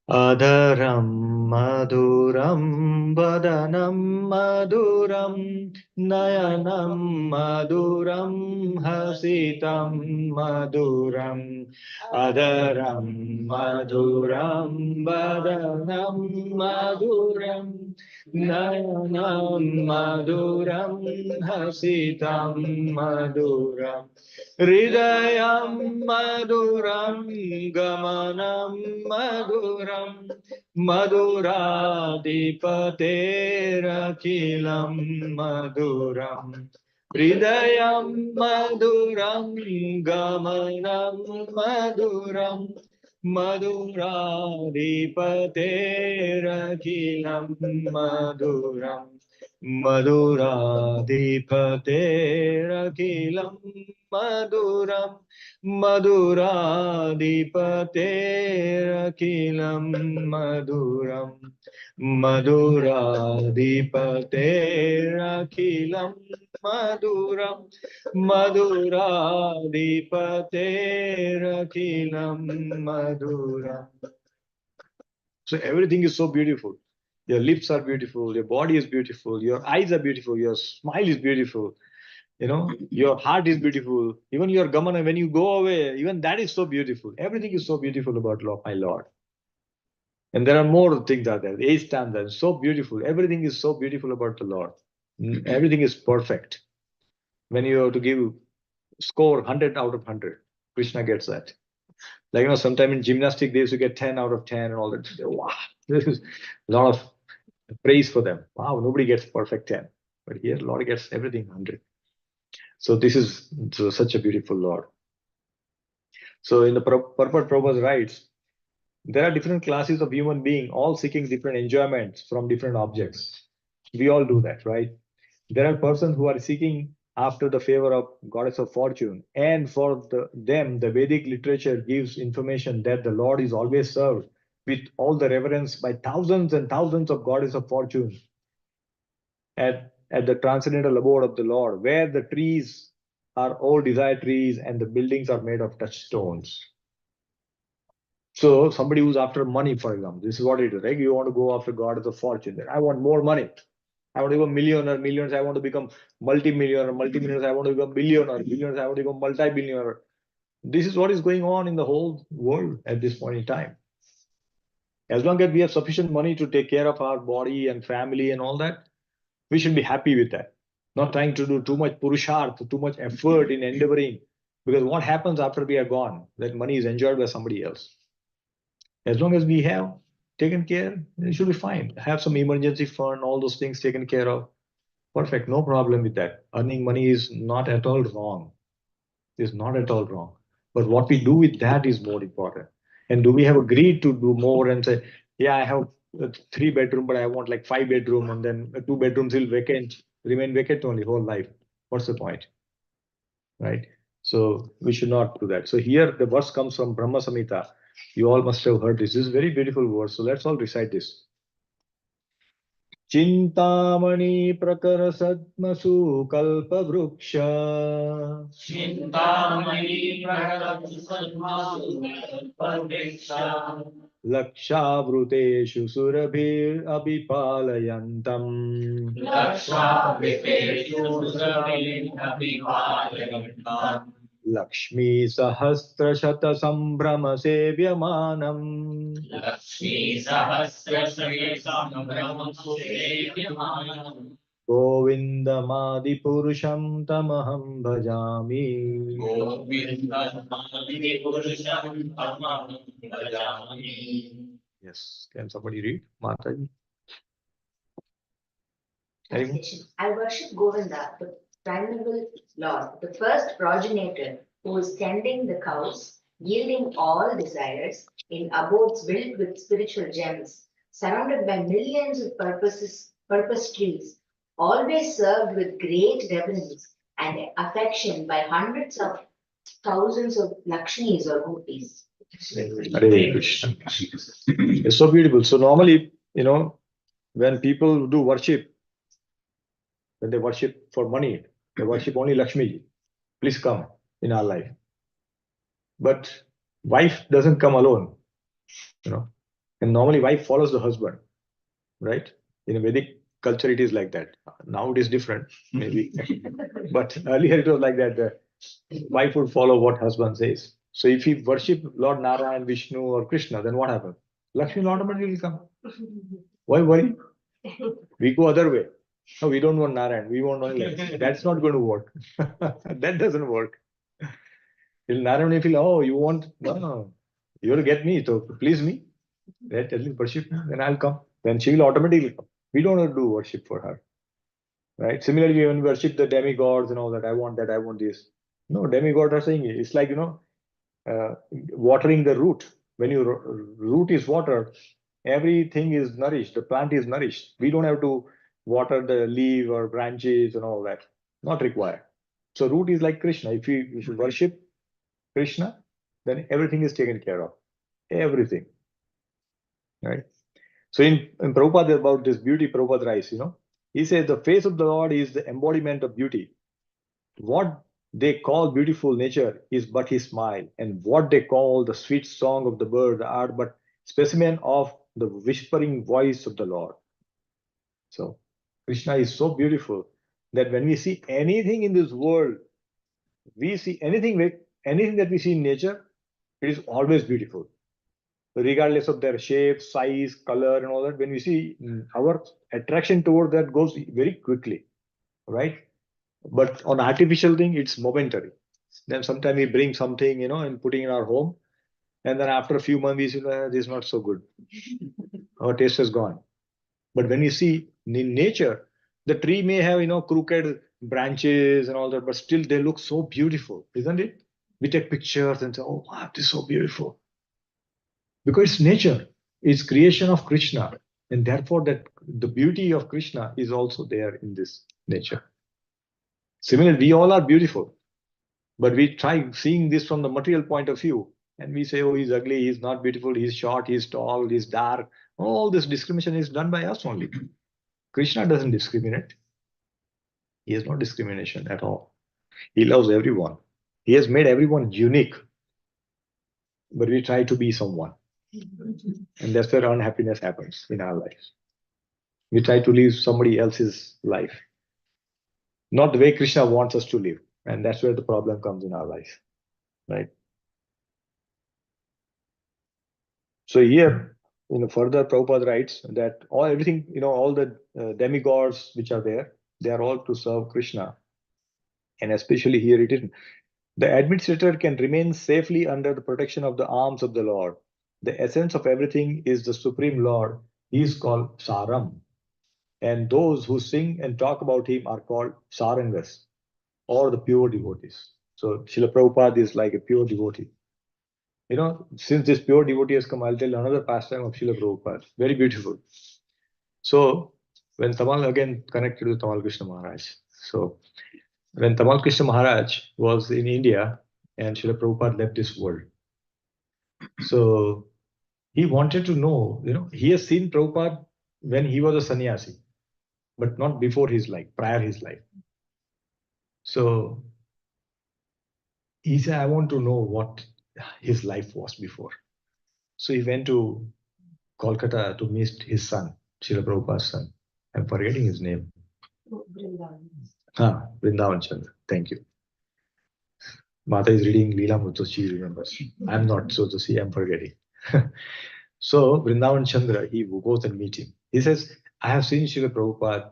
Adharam Maduram Badanam Maduram Nayanam Maduram Hasitam Maduram Adharam Maduram Badanam Maduram Nayanam Maduram Hasitam Maduram Hridayam Maduram Gamanam Maduram Madhuradipaterakilam Maduram Hridayam Maduram Gamanam Maduram Madhuradipaterakilam Maduram Madhuradipaterakilam Maduram Madhuradipaterakilam Maduram Madhuradipaterakilam Maduram Madhuradipaterakilam Maduram. So everything is so beautiful. Your lips are beautiful, your body is beautiful, your eyes are beautiful, your smile is beautiful. Your heart is beautiful. Even your gamana, when you go away, even that is so beautiful. Everything is so beautiful about my Lord. And there are more things out there. 8 stanzas, so beautiful. Everything is so beautiful about the Lord. Everything is perfect. When you have to give score 100 out of 100, Krishna gets that. Like, sometime in gymnastic, they used to get 10 out of 10 and all that. Wow, this is a lot of praise for them. Wow, nobody gets perfect 10. But here, Lord gets everything 100. So this is such a beautiful Lord. So in the Purport Prabhupada writes, there are different classes of human being, all seeking different enjoyments from different objects. We all do that, right? There are persons who are seeking after the favor of goddess of fortune, and for them, the Vedic literature gives information that the Lord is always served with all the reverence by thousands and thousands of goddess of fortune at the transcendental abode of the Lord, where the trees are all desire trees and the buildings are made of touchstones. So somebody who's after money, for example, this is what it is, right? You want to go after goddess of fortune. I want more money. I want to become millionaire. Millions, I want to become multi-millionaire. Multi-millionaires, I want to become billionaire. Billionaires, I want to become multi-billionaire. This is what is going on in the whole world at this point in time. As long as we have sufficient money to take care of our body and family and all that, we should be happy with that. Not trying to do too much purusharth, too much effort in endeavoring. Because what happens after we are gone? That money is enjoyed by somebody else. As long as we have taken care, it should be fine. Have some emergency fund, all those things taken care of. Perfect, no problem with that. Earning money is not at all wrong. Is not at all wrong. But what we do with that is more important. And do we have agreed to do more and say, yeah, I have a 3 bedroom, but I want like 5 bedroom, and then 2 bedrooms will remain vacant only whole life. What's the point? Right? So we should not do that. So here the verse comes from Brahma Samhita. You all must have heard this. This is a very beautiful verse. So let's all recite this. Chintamani prakara sadmasu kalpa vruksha Chintamani Pradhamasa lakshavruteshu surabhir abhipalayantam Lakshmi sahasra shata sambrama sevyamanam Lakshmi Sahasra Govindamadi purusham tamaham bhajami. Yes, can somebody read? Mataji? Anyone? I worship Govinda, the primeval Lord, the first progenitor who is tending the cows, yielding all desires in abodes built with spiritual gems, surrounded by millions of purpose trees, always served with great reverence and affection by hundreds of thousands of Lakshmis or Gopis. Hare Krishna. It's so beautiful. So normally, when people do worship, when they worship for money, they worship only Lakshmi. Please come in our life. But wife doesn't come alone, and normally wife follows the husband, right? In a Vedic culture, it is like that. Now it is different, maybe. But earlier it was like that. The wife would follow what husband says. So if we worship Lord Narayan, Vishnu, or Krishna, then what happens? Lakshmi automatically will come. Why worry? We go other way. No, we don't want Narayan. We want only Lakshmi. That's not going to work. That doesn't work. Till Narayan will feel, oh, you want, no, you will get me, so please me. Right? At least worship me, then I'll come. Then she will automatically come. We don't have to do worship for her. Right? Similarly, when we worship the demigods and all that, I want that, I want this. No, demigods are saying it. It's like, watering the root. When your root is watered, everything is nourished. The plant is nourished. We don't have to water the leaf or branches and all that. Not required. So root is like Krishna. If you worship Krishna, then everything is taken care of. Everything. Right? So in Prabhupada about this beauty, Prabhupada writes, he says the face of the Lord is the embodiment of beauty. What they call beautiful nature is but his smile, and what they call the sweet song of the bird are but specimen of the whispering voice of the Lord. So Krishna is so beautiful that when we see anything in this world, we see anything that we see in nature, it is always beautiful. Regardless of their shape, size, color, and all that, when we see, our attraction toward that goes very quickly, right? But on artificial thing, it's momentary. Then sometimes we bring something, and putting in our home, and then after a few months, we see this is not so good. Our taste has gone. But when you see in nature, the tree may have, crooked branches and all that, but still they look so beautiful, isn't it? We take pictures and say, oh, wow, this is so beautiful. Because it's nature, it's creation of Krishna. And therefore, that the beauty of Krishna is also there in this nature. Similarly, we all are beautiful, but we try seeing this from the material point of view, and we say, oh, he's ugly, he's not beautiful, he's short, he's tall, he's dark. All this discrimination is done by us only. Krishna doesn't discriminate. He has no discrimination at all. He loves everyone. He has made everyone unique, but we try to be someone. And that's where unhappiness happens in our lives. We try to live somebody else's life, not the way Krishna wants us to live. And that's where the problem comes in our life, right? So here, further Prabhupada writes that everything, all the demigods which are there, they are all to serve Krishna. And especially here it is, the administrator can remain safely under the protection of the arms of the Lord. The essence of everything is the Supreme Lord. He is called Saram. And those who sing and talk about him are called Sarangas, or the pure devotees. So Srila Prabhupada is like a pure devotee. Since this pure devotee has come, I'll tell another pastime of Srila Prabhupada. Very beautiful. So when Tamal again connected with Tamal Krishna Maharaj. So when Tamal Krishna Maharaj was in India and Srila Prabhupada left this world. So he wanted to know, he has seen Prabhupada when he was a sannyasi, but not before his life, prior his life. So he said, I want to know what his life was before. So he went to Kolkata to meet his son, Srila Prabhupada's son. I'm forgetting his name. Vrindavan Chandra. Thank you. Mata is reading Leela Muthu, she remembers. I'm not, so to see, I'm forgetting. So Vrindavan Chandra, he goes and meet him. He says, I have seen Srila Prabhupada,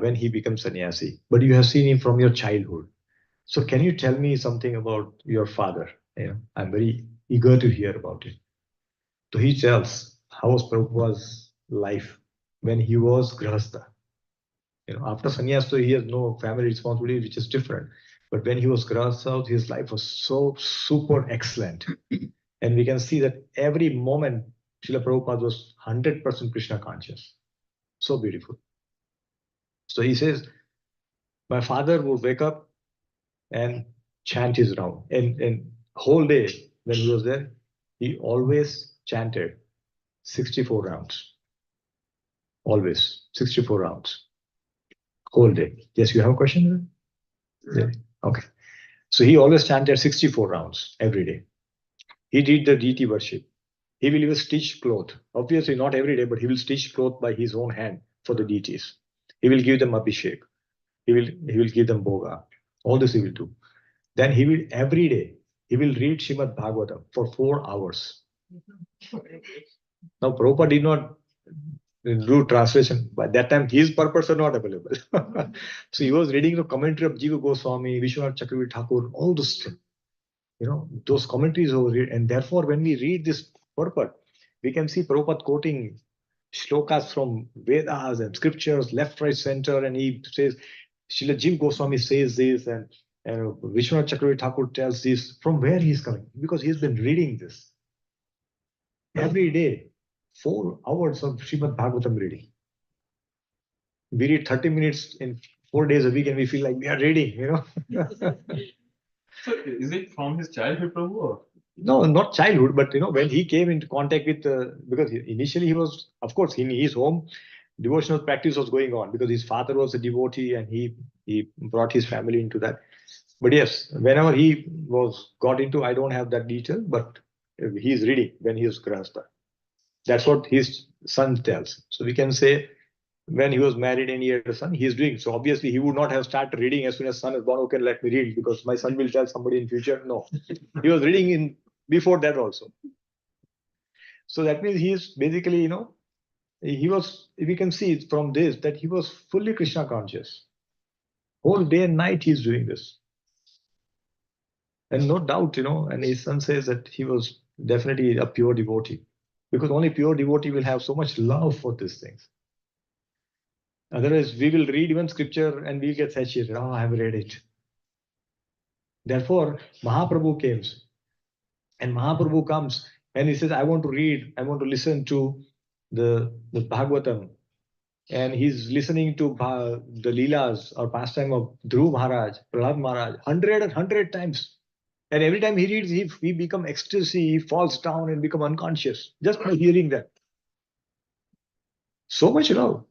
when he becomes sannyasi, but you have seen him from your childhood. So can you tell me something about your father? I'm very eager to hear about it. So he tells how was Prabhupada's life when he was grahastha. After sannyas, so he has no family responsibility, which is different. But when he was grahastha, his life was so super excellent. And we can see that every moment Srila Prabhupada was 100% Krishna conscious. So beautiful. So he says, my father would wake up and chant his round. And whole day when he was there, he always chanted 64 rounds. Always 64 rounds. Whole day. Yes, you have a question? Yeah. Okay. So he always chanted 64 rounds every day. He did the deity worship. He will even stitch cloth. Obviously, not every day, but he will stitch cloth by his own hand for the deities. He will give them abhishek. He will give them boga. All this he will do. Then he will every day he will read Srimad Bhagavatam for 4 hours. Now Prabhupada did not do translation. By that time, his purpose are not available. So he was reading the commentary of Jiva Goswami, Vishwanath Chakravarti Thakur, all those things. Those commentaries over here. And therefore, when we read this purport, we can see Prabhupada quoting shlokas from Vedas and scriptures, left, right, center, and he says, Srila Jiva Goswami says this, and Vishwanath Chakravarti Thakur tells this. From where he's coming? Because he's been reading this every day, 4 hours of Srimad Bhagavatam reading. We read 30 minutes in 4 days a week, and we feel like we are reading. So is it from his childhood, Prabhu? Or? No, not childhood, but when he came into contact with, because initially he was, of course, in his home, devotional practice was going on because his father was a devotee and he brought his family into that. But yes, whenever he got into, I don't have that detail, but he's reading when he was grahastha. That's what his son tells. So we can say when he was married and he had a son, he's doing. So obviously he would not have started reading as soon as son is born. Okay, let me read because my son will tell somebody in future. No, he was reading in before that also. So that means he is basically, we can see from this that he was fully Krishna conscious. Whole day and night he's doing this. And no doubt, and his son says that he was definitely a pure devotee because only pure devotee will have so much love for these things. Otherwise, we will read even scripture and we'll get saturated. Oh, I have read it. Therefore, Mahaprabhu came. And Mahaprabhu comes and he says, I want to read, I want to listen to the Bhagavatam. And he's listening to the Leelas or pastime of Dhruv Maharaj, Prahlad Maharaj, 100 times. And every time he reads, he becomes ecstasy, he falls down and become unconscious just by hearing that. So much love.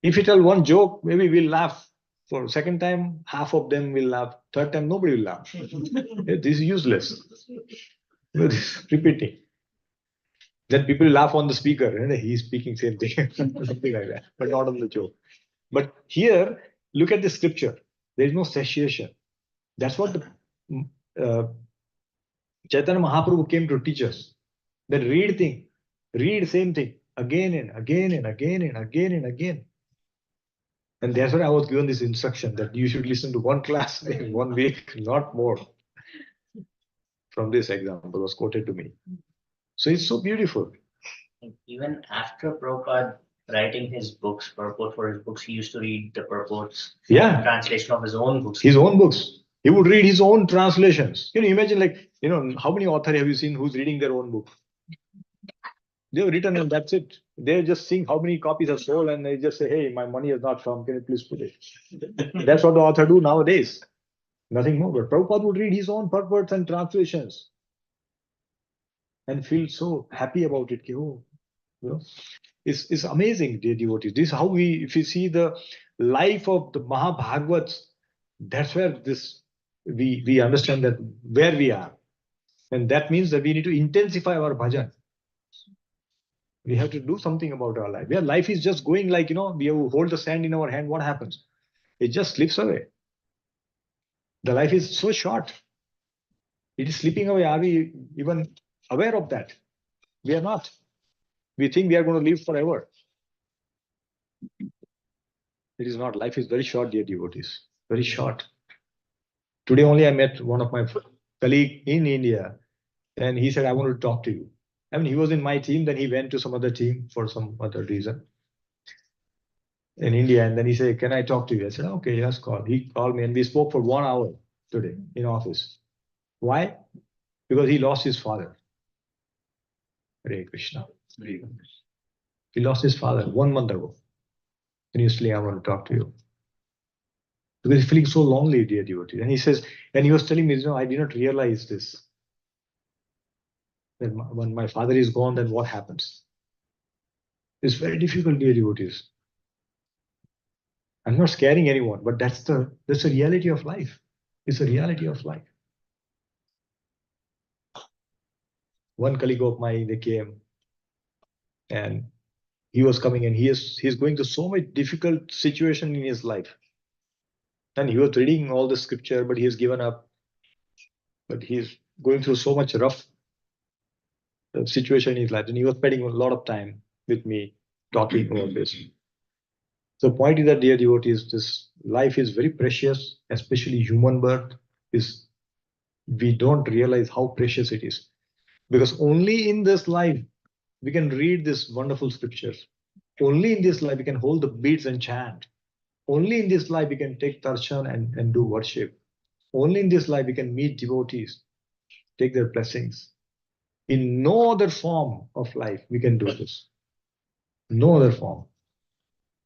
If you tell one joke, maybe we'll laugh. For second time, half of them will laugh. Third time, nobody will laugh. This is useless. Repeating. Then people laugh on the speaker, and he's speaking same thing, something like that, but not on the joke. But here, look at the scripture. There is no cessation. That's what the uh, Chaitanya Mahaprabhu came to teach us. That read same thing again and again and again and again and again. And that's why I was given this instruction that you should listen to one class in 1 week, not more. From this example was quoted to me. So it's so beautiful. Even after Prabhupada writing his books, purport for his books, he used to read the purports, Yeah, translation of his own books. his own books. He would read his own translations. Can you imagine, like, how many authors have you seen who's reading their own book? They've written and that's it. They're just seeing how many copies are sold and they just say, hey, my money has not come. Can you please put it? That's what the author do nowadays. Nothing more. But Prabhupada would read his own purports and translations and feel so happy about it. It's amazing, dear devotees. This is how if you see the life of the Mahabhagavats, that's where we understand that where we are. And that means that we need to intensify our bhajan. We have to do something about our life. Where life is just going like, we have hold the sand in our hand, what happens? It just slips away. The life is so short. It is slipping away. Are we even aware of that? We are not. We think we are going to live forever. It is not. Life is very short, dear devotees. Very short. Today only I met one of my colleague in India, and he said, I want to talk to you. I mean, he was in my team, then he went to some other team for some other reason in India, and then he said, can I talk to you? I said, okay, yes, call. He called me, and we spoke for 1 hour today in office. Why? Because he lost his father. Hare Krishna. He lost his father 1 month ago. And he was saying, I want to talk to you. Because he's feeling so lonely, dear devotee. And he says, and he was telling me, I did not realize this. That when my father is gone, then what happens? It's very difficult, dear devotees. I'm not scaring anyone, but that's the reality of life. It's a reality of life. One colleague of mine, they came and he was coming and he's going through so much difficult situation in his life. And he was reading all the scripture, but he has given up. But he's going through so much rough situation in his life. And he was spending a lot of time with me talking about this. The point is that, dear devotees, this life is very precious, especially human birth. We don't realize how precious it is. Because only in this life we can read this wonderful scriptures. Only in this life we can hold the beads and chant. Only in this life we can take darshan and do worship. Only in this life we can meet devotees, take their blessings. In no other form of life we can do this. No other form.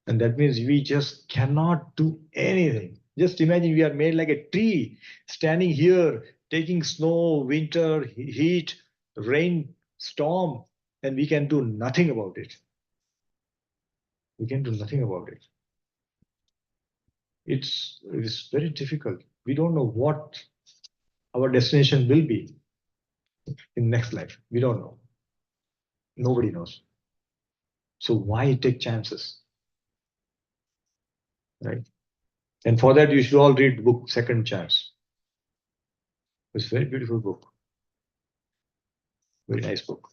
And that means we just cannot do anything. Just imagine we are made like a tree standing here, taking snow, winter, heat, rain, storm, and we can do nothing about it. We can do nothing about it. It's very difficult. We don't know what our destination will be in next life. We don't know. Nobody knows. So why take chances? Right? And for that, you should all read the book Second Chance. It's a very beautiful book. Very nice book.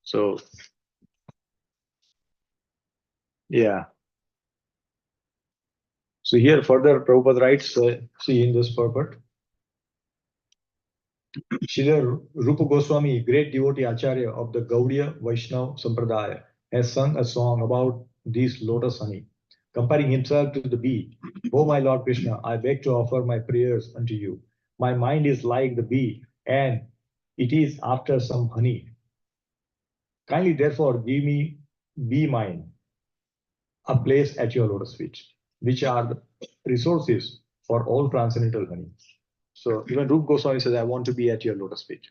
So, yeah. So here further Prabhupada writes, see in this purport, Srila Rupa Goswami, great devotee Acharya of the Gaudiya Vaishnava Sampradaya, has sung a song about these lotus honey, comparing himself to the bee. O my Lord Krishna, I beg to offer my prayers unto you. My mind is like the bee, and it is after some honey. Kindly therefore give me, be mine, a place at your lotus feet, which are the resources for all transcendental honey. So even Rupa Goswami says, I want to be at your lotus feet.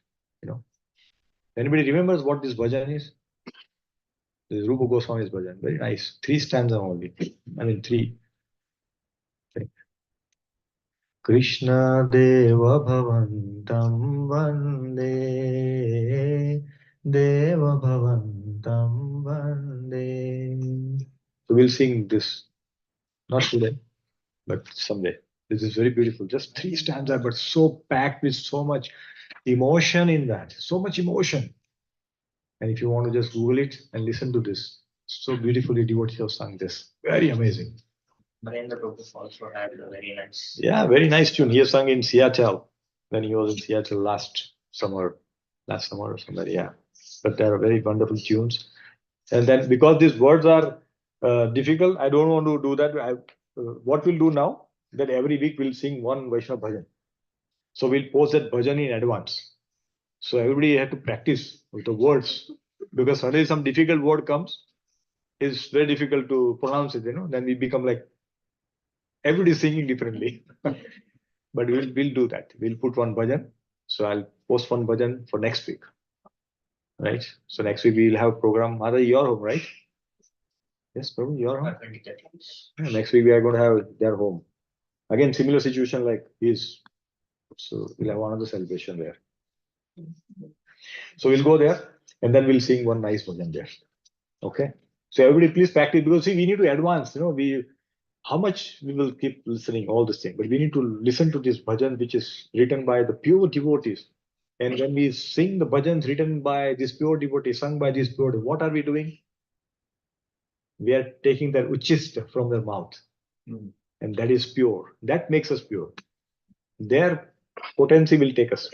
Anybody remembers what this bhajan is? This is Rupa Goswami's bhajan. Very nice. 3 stanzas only. I mean 3. Krishna Deva Bhavantam Vande Deva Bhavantam Vande. So we'll sing this, not today, but someday. This is very beautiful. Just 3 stanzas, but so packed with so much emotion in that. So much emotion. And if you want to just Google it and listen to this, so beautifully devotees have sung this. Very amazing. Narendra Prabhu also had a very nice. Yeah, very nice tune. He has sung in Seattle when he was in Seattle last summer or somewhere. Yeah, but they are very wonderful tunes. And then because these words are difficult, I don't want to do that. What we'll do now, that every week we'll sing one Vaishnava bhajan. So we'll post that bhajan in advance. So everybody had to practice with the words because suddenly some difficult word comes, it's very difficult to pronounce it. Then we become like everybody singing differently. But we'll do that. We'll put one bhajan. So I'll post one bhajan for next week. Right? So next week we'll have a program. Mother, your home, right? Yes, probably your home. Yeah, next week we are going to have their home. Again, similar situation like his. So we'll have another celebration there. So we'll go there and then we'll sing one nice bhajan there. Okay. So everybody please practice because see, we need to advance. How much we will keep listening all this thing, but we need to listen to this bhajan which is written by the pure devotees. And when we sing the bhajans written by this pure devotee, sung by this pure devotee, what are we doing? We are taking their uchist from their mouth. And that is pure. That makes us pure. Their potency will take us.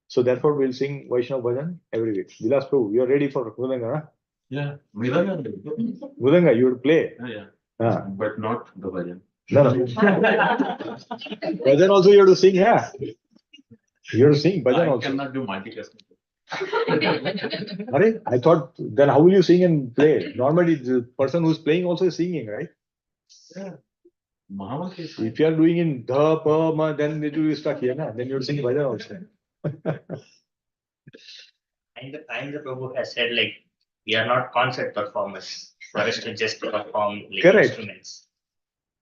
So therefore we'll sing Vaishnava bhajan every week. Vilas Prabhu, you are ready for Mridanga, huh? Yeah, Mridanga. Mridanga, you will play. Yeah. But not the bhajan. No. Bhajan also you have to sing, yeah. You have to sing bhajan also. I cannot do multitasking. I thought, then how will you sing and play? Normally, the person who's playing also is singing, right? Yeah. If you are doing in dha, pa, ma, then it will be stuck here, na? Then you will sing bhajan also. And the Prabhu has said, like, we are not concert performers for us to just perform like Correct. instruments.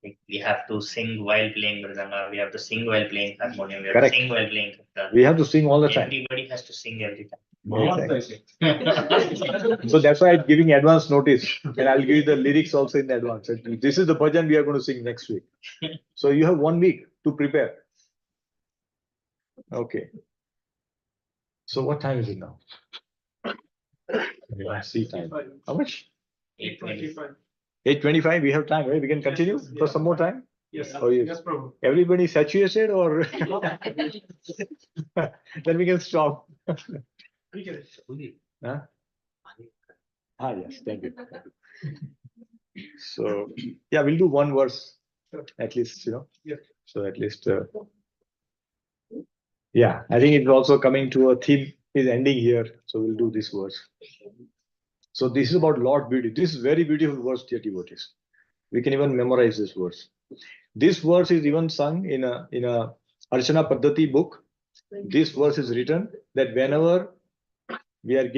Like, we have to sing while playing mridanga, we have to sing while playing harmonium, we have Correct. to sing while playing guitar. We have to sing all the time. Everybody has to sing every time. So that's why I'm giving advance notice, and I'll give you the lyrics also in advance. This is the bhajan we are going to sing next week. So you have 1 week to prepare. Okay. So what time is it now? I see time. How much? 8:25. 8:25. We have time, right? We can continue for some more time. Yes. Oh, yes. Yes, Prabhu. Everybody saturated, or then we can stop. Huh? Yes, thank you. So yeah, we'll do one verse at least, Yes. So at least, yeah, I think it's also coming to a theme is ending here. So we'll do this verse. So this is about Lord beauty. This is very beautiful verse, dear devotees. We can even memorize this verse. This verse is even sung in a Archana Paddhati book. This verse is written that whenever we are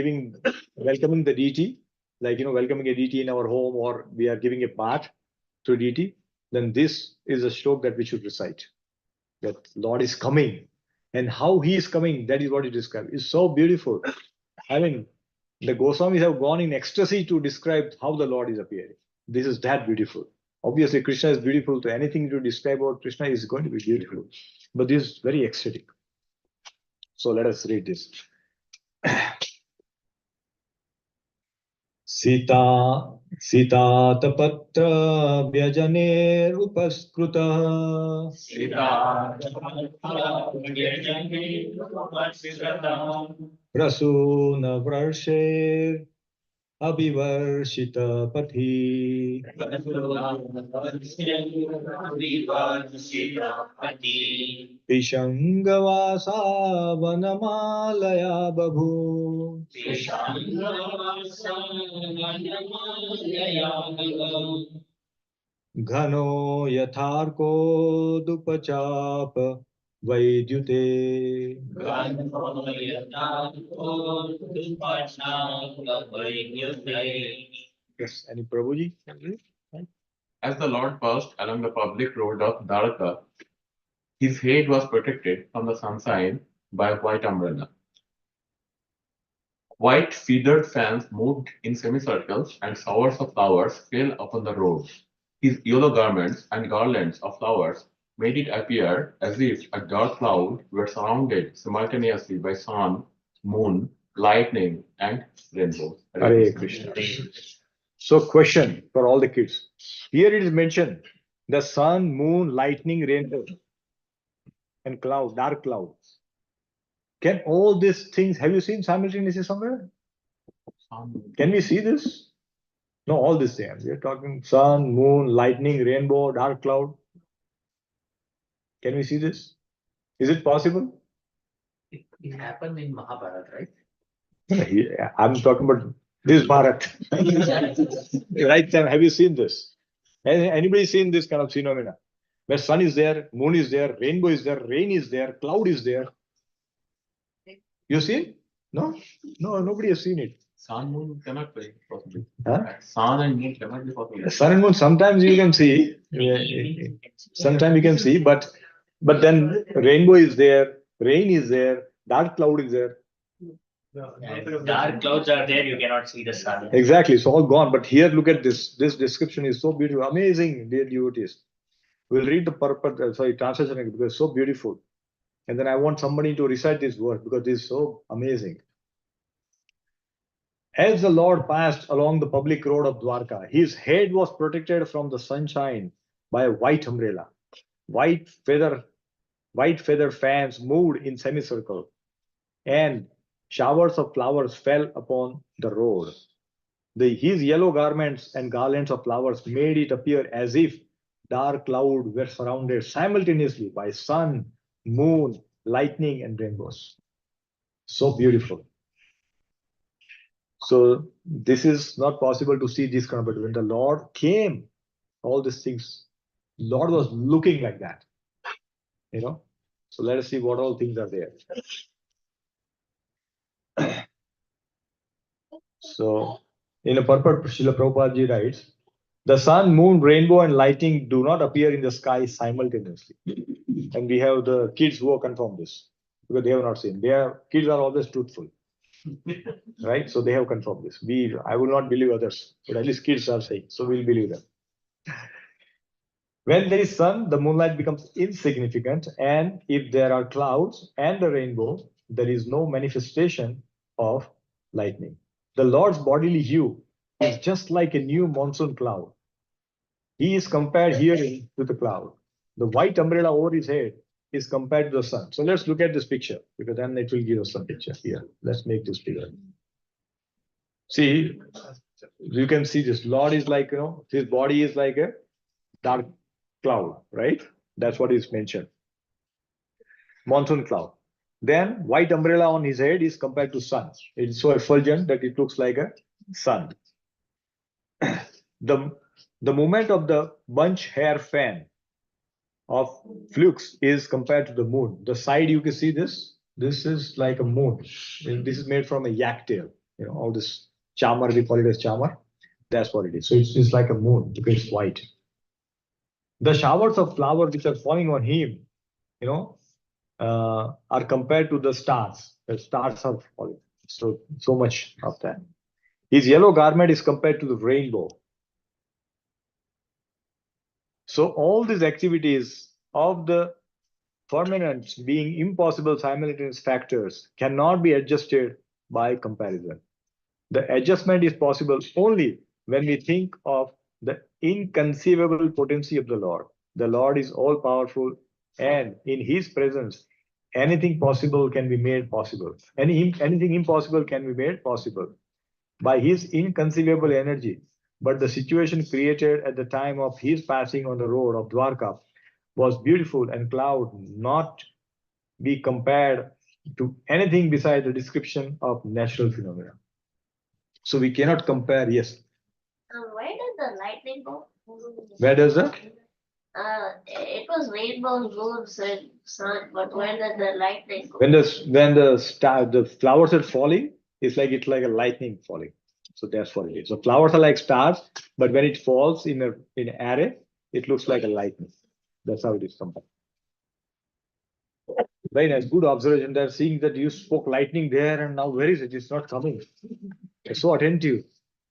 welcoming the deity, like welcoming a deity in our home, or we are giving a bath to deity, then this is a shlok that we should recite. That Lord is coming, and how he is coming, that is what he described. It's so beautiful. I mean, the Goswamis have gone in ecstasy to describe how the Lord is appearing. This is that beautiful. Obviously, Krishna is beautiful. To anything to describe about Krishna is going to be beautiful. But this is very ecstatic. So let us read this. Sitatapatra Vyajaner Upaskruta Prasuna Varsher Abhivarshita Pathi Pishangavasa Vanamalaya Babhu Ghano Yatharko Dupachap Vaidyute. Yes, any Prabhuji? As the Lord passed along the public road of Dwarka, his head was protected from the sunshine by a white umbrella. White feathered fans moved in semicircles, and showers of flowers fell upon the road. His yellow garments and garlands of flowers made it appear as if a dark cloud were surrounded simultaneously by sun, moon, lightning, and rainbow. Hare Krishna. So, question for all the kids. Here it is mentioned the sun, moon, lightning, rainbow, and cloud, dark cloud. Can all these things have you seen simultaneously somewhere? Can we see this? No, all these things. We are talking sun, moon, lightning, rainbow, dark cloud. Can we see this? Is it possible? It happened in Mahabharata, right? I'm talking about this Bharat. Right, Sam? Have you seen this? Anybody seen this kind of phenomena? Where sun is there, moon is there, rainbow is there, rain is there, cloud is there. You seen? No? No, nobody has seen it. Sun, moon cannot be possible. Huh? Sun and moon cannot be possible. Sun and moon, sometimes you can see. Sometimes you can see, but then rainbow is there, rain is there, dark cloud is there. And if dark clouds are there, you cannot see the sun. Exactly, it's all gone. But here, look at this. This description is so beautiful, amazing, dear devotees. We'll read the translation because it's so beautiful. And then I want somebody to recite this word because this is so amazing. As the Lord passed along the public road of Dwarka, his head was protected from the sunshine by a white umbrella. White feather fans moved in semicircle, and showers of flowers fell upon the road. His yellow garments and garlands of flowers made it appear as if dark clouds were surrounded simultaneously by sun, moon, lightning, and rainbows. So beautiful. So this is not possible to see this kind of, but when the Lord came, all these things, Lord was looking like that. So let us see what all things are there. So in a purport, Srila Prabhupada ji writes, the sun, moon, rainbow, and lightning do not appear in the sky simultaneously. And we have the kids who have confirmed this because they have not seen. Kids are always truthful. Right? So they have confirmed this. I will not believe others, but at least kids are saying, so we'll believe them. When there is sun, the moonlight becomes insignificant, and if there are clouds and a rainbow, there is no manifestation of lightning. The Lord's bodily hue is just like a new monsoon cloud. He is compared herein to the cloud. The white umbrella over his head is compared to the sun. So let's look at this picture because then it will give us some picture here. Let's make this bigger. See, you can see this. Lord is like, his body is like a dark cloud, right? That's what is mentioned. Monsoon cloud. Then white umbrella on his head is compared to sun. It is so effulgent that it looks like a sun. The movement of the bunch hair fan of flukes is compared to the moon. The side you can see this is like a moon. This is made from a yak tail. All this charmer, we call it as charmer. That's what it is. So it's like a moon because it's white. The showers of flowers which are falling on him, are compared to the stars. The stars are falling. So much of that. His yellow garment is compared to the rainbow. So all these activities of the firmaments being impossible simultaneous factors cannot be adjusted by comparison. The adjustment is possible only when we think of the inconceivable potency of the Lord. The Lord is all powerful, and in his presence, anything possible can be made possible. Anything impossible can be made possible by his inconceivable energy. But the situation created at the time of his passing on the road of Dwarka was beautiful and cloud not be compared to anything besides the description of natural phenomena. So we cannot compare, yes. Where does the lightning go? Where does the? It was rainbows, moons, and sun, but where does the lightning go? When the flowers are falling, it's like a lightning falling. So that's what it is. So flowers are like stars, but when it falls in an array, it looks like a lightning. That's how it is compared. Very nice, good observation. They're seeing that you spoke lightning there, and now where is it? It's not coming. It's so attentive.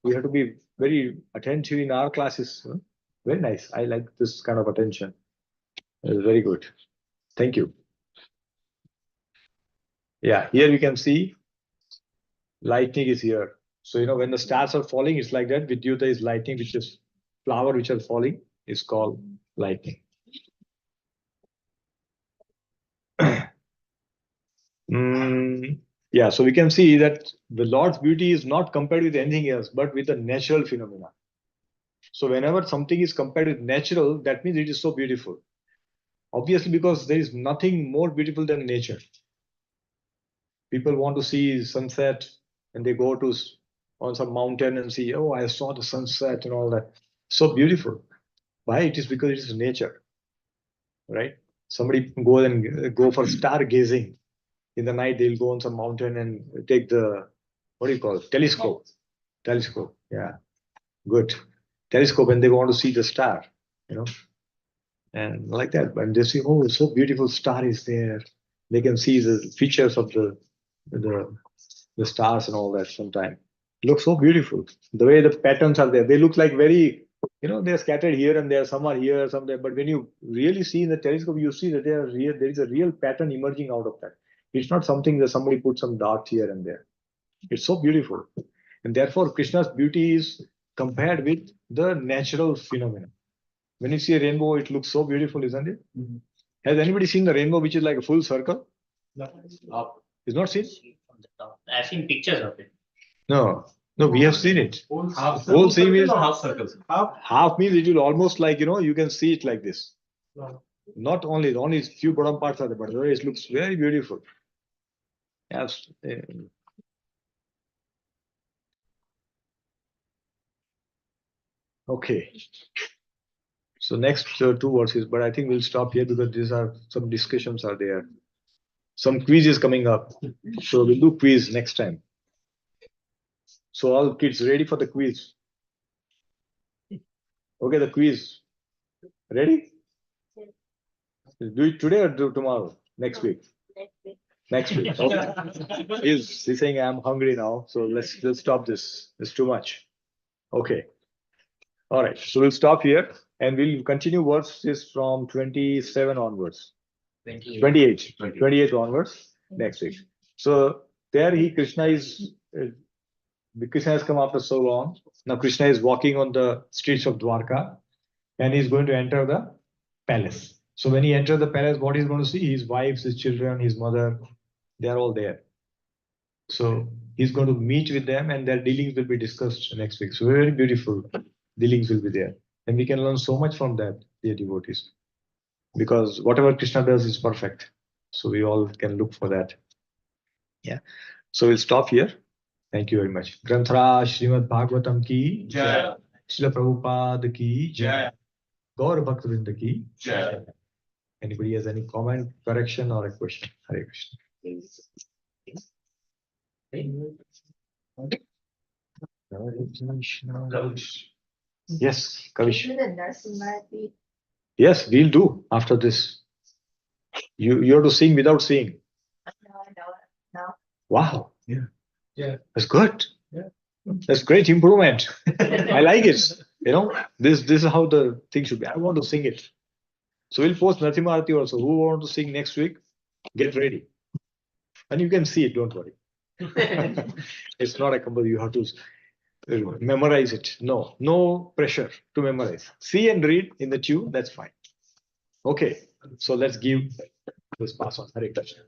We have to be very attentive in our classes. Huh? Very nice. I like this kind of attention. It's very good. Thank you. Yeah, here we can see lightning is here. So, when the stars are falling, it's like that. Vidyuta is lightning, which is flower which are falling, is called lightning. Yeah, so we can see that the Lord's beauty is not compared with anything else, but with the natural phenomena. So whenever something is compared with natural, that means it is so beautiful. Obviously, because there is nothing more beautiful than nature. People want to see sunset and they go to on some mountain and see, oh, I saw the sunset and all that. So beautiful. Why? It is because it is nature, right? Somebody can go for stargazing. In the night, they'll go on some mountain and take the, what do you call it? Telescope. Telescope. Yeah, good. Telescope, and they want to see the star, and like that. But they see, oh, so beautiful star is there. They can see the features of the the stars and all that sometime. It looks so beautiful. The way the patterns are there, they look like very, they're scattered here and there, some are here, some there. But when you really see in the telescope, you see that there is a real pattern emerging out of that. It's not something that somebody put some dots here and there. It's so beautiful. And therefore, Krishna's beauty is compared with the natural phenomena. When you see a rainbow, it looks so beautiful, isn't it? Mm-hmm. Has anybody seen the rainbow, which is like a full circle? No. It's not seen? From the top. I've seen pictures of it. No. No, we have seen it. Whole thing is half circles. Half means it will almost like, you can see it like this. No. Not only few bottom parts are there, but it looks very beautiful. Yes. Okay. So next two verses, but I think we'll stop here because these are some discussions are there. Some quiz is coming up. So we'll do quiz next time. So all kids ready for the quiz? Okay, the quiz. Ready? Do it today or do tomorrow? Next week? Next week. Okay. He's saying I'm hungry now, so let's stop this. It's too much. Okay. All right. So we'll stop here and we'll continue verses from 27 onwards. 28 onwards next week. So there Krishna has come after so long. Now Krishna is walking on the streets of Dwarka and he's going to enter the palace. So when he enters the palace, what he's going to see? His wives, his children, his mother, they are all there. So he's going to meet with them and their dealings will be discussed next week. So very beautiful dealings will be there. And we can learn so much from that, dear devotees. Because whatever Krishna does is perfect. So we all can look for that. Yeah. So we'll stop here. Thank you very much. Granthra Srimad Bhagavatam ki Jai. Srila Prabhupada ki Jai. Gaur Bhaktivinoda ki Jai. Anybody has any comment, correction, or a question? Hare Krishna. Yes, Kavish. Yes, we'll do after this. You have to sing without seeing. No. Wow. Yeah. That's good. Yeah. That's great improvement. I like it. This is how the thing should be. I want to sing it. So we'll post Natimarati also. Who want to sing next week? Get ready. And you can see it, don't worry. It's not a compulsory. You have to memorize it. No pressure to memorize. See and read in the tune, that's fine. Okay, so let's give this pass on. Hare Krishna.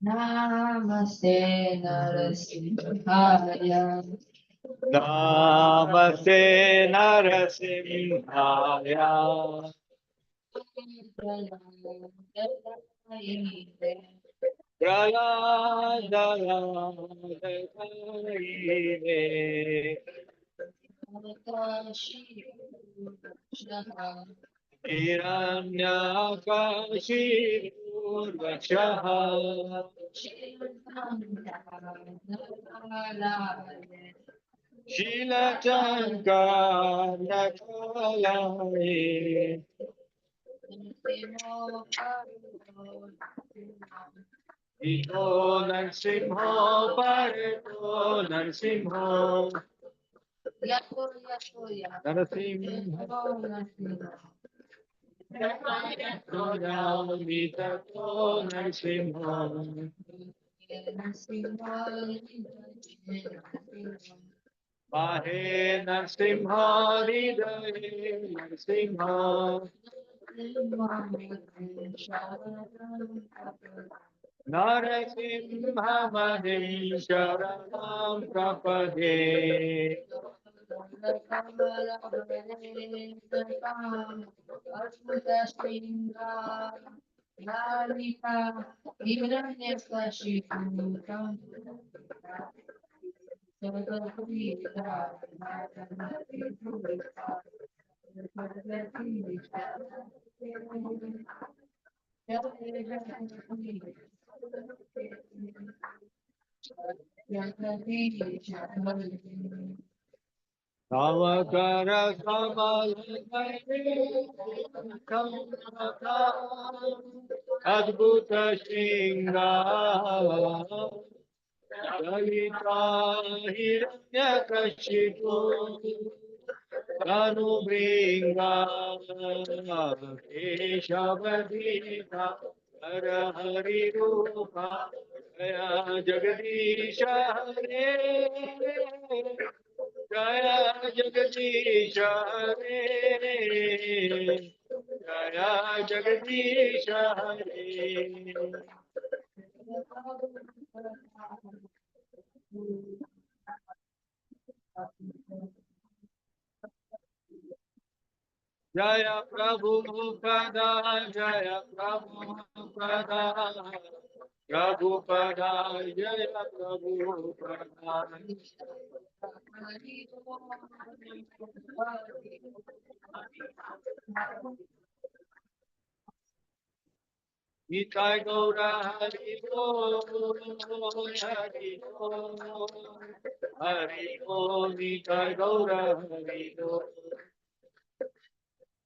Namaste Narasimhaya. Namaste Narasimhaya. Shila Chankar Nakalai. Ito Narsimho Pareto Narsimho Narasimho Mitato Narsimho Mahe Narsimho Hridaye Narsimho Narasimha Mahesharam Prapade Namakara Samalaya Adbhuta Shinga Dalita Hiranyakashipu Tanubringa Keshavadita Hara Hari Rupa Jaya Jagadisha Hare Jaya Jagadisha Hare Jaya Jagadisha Hare Jaya Prabhu Pada Jaya Prabhu Pada Prabhu Pada Jaya Prabhu Pada Nitai Gaura Hari Bo Hari Bo Hari Bo Nitai Gaura Hari Bo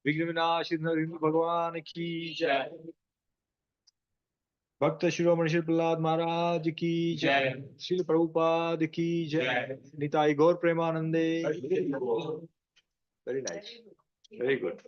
विघ्न विनाश नरेंद्र भगवान की जय भक्त शिरोमणि श्री प्रहलाद महाराज की जय श्रील प्रभुपाद की जय निताई गौर प्रेमानंदे वेरी नाइस वेरी गुड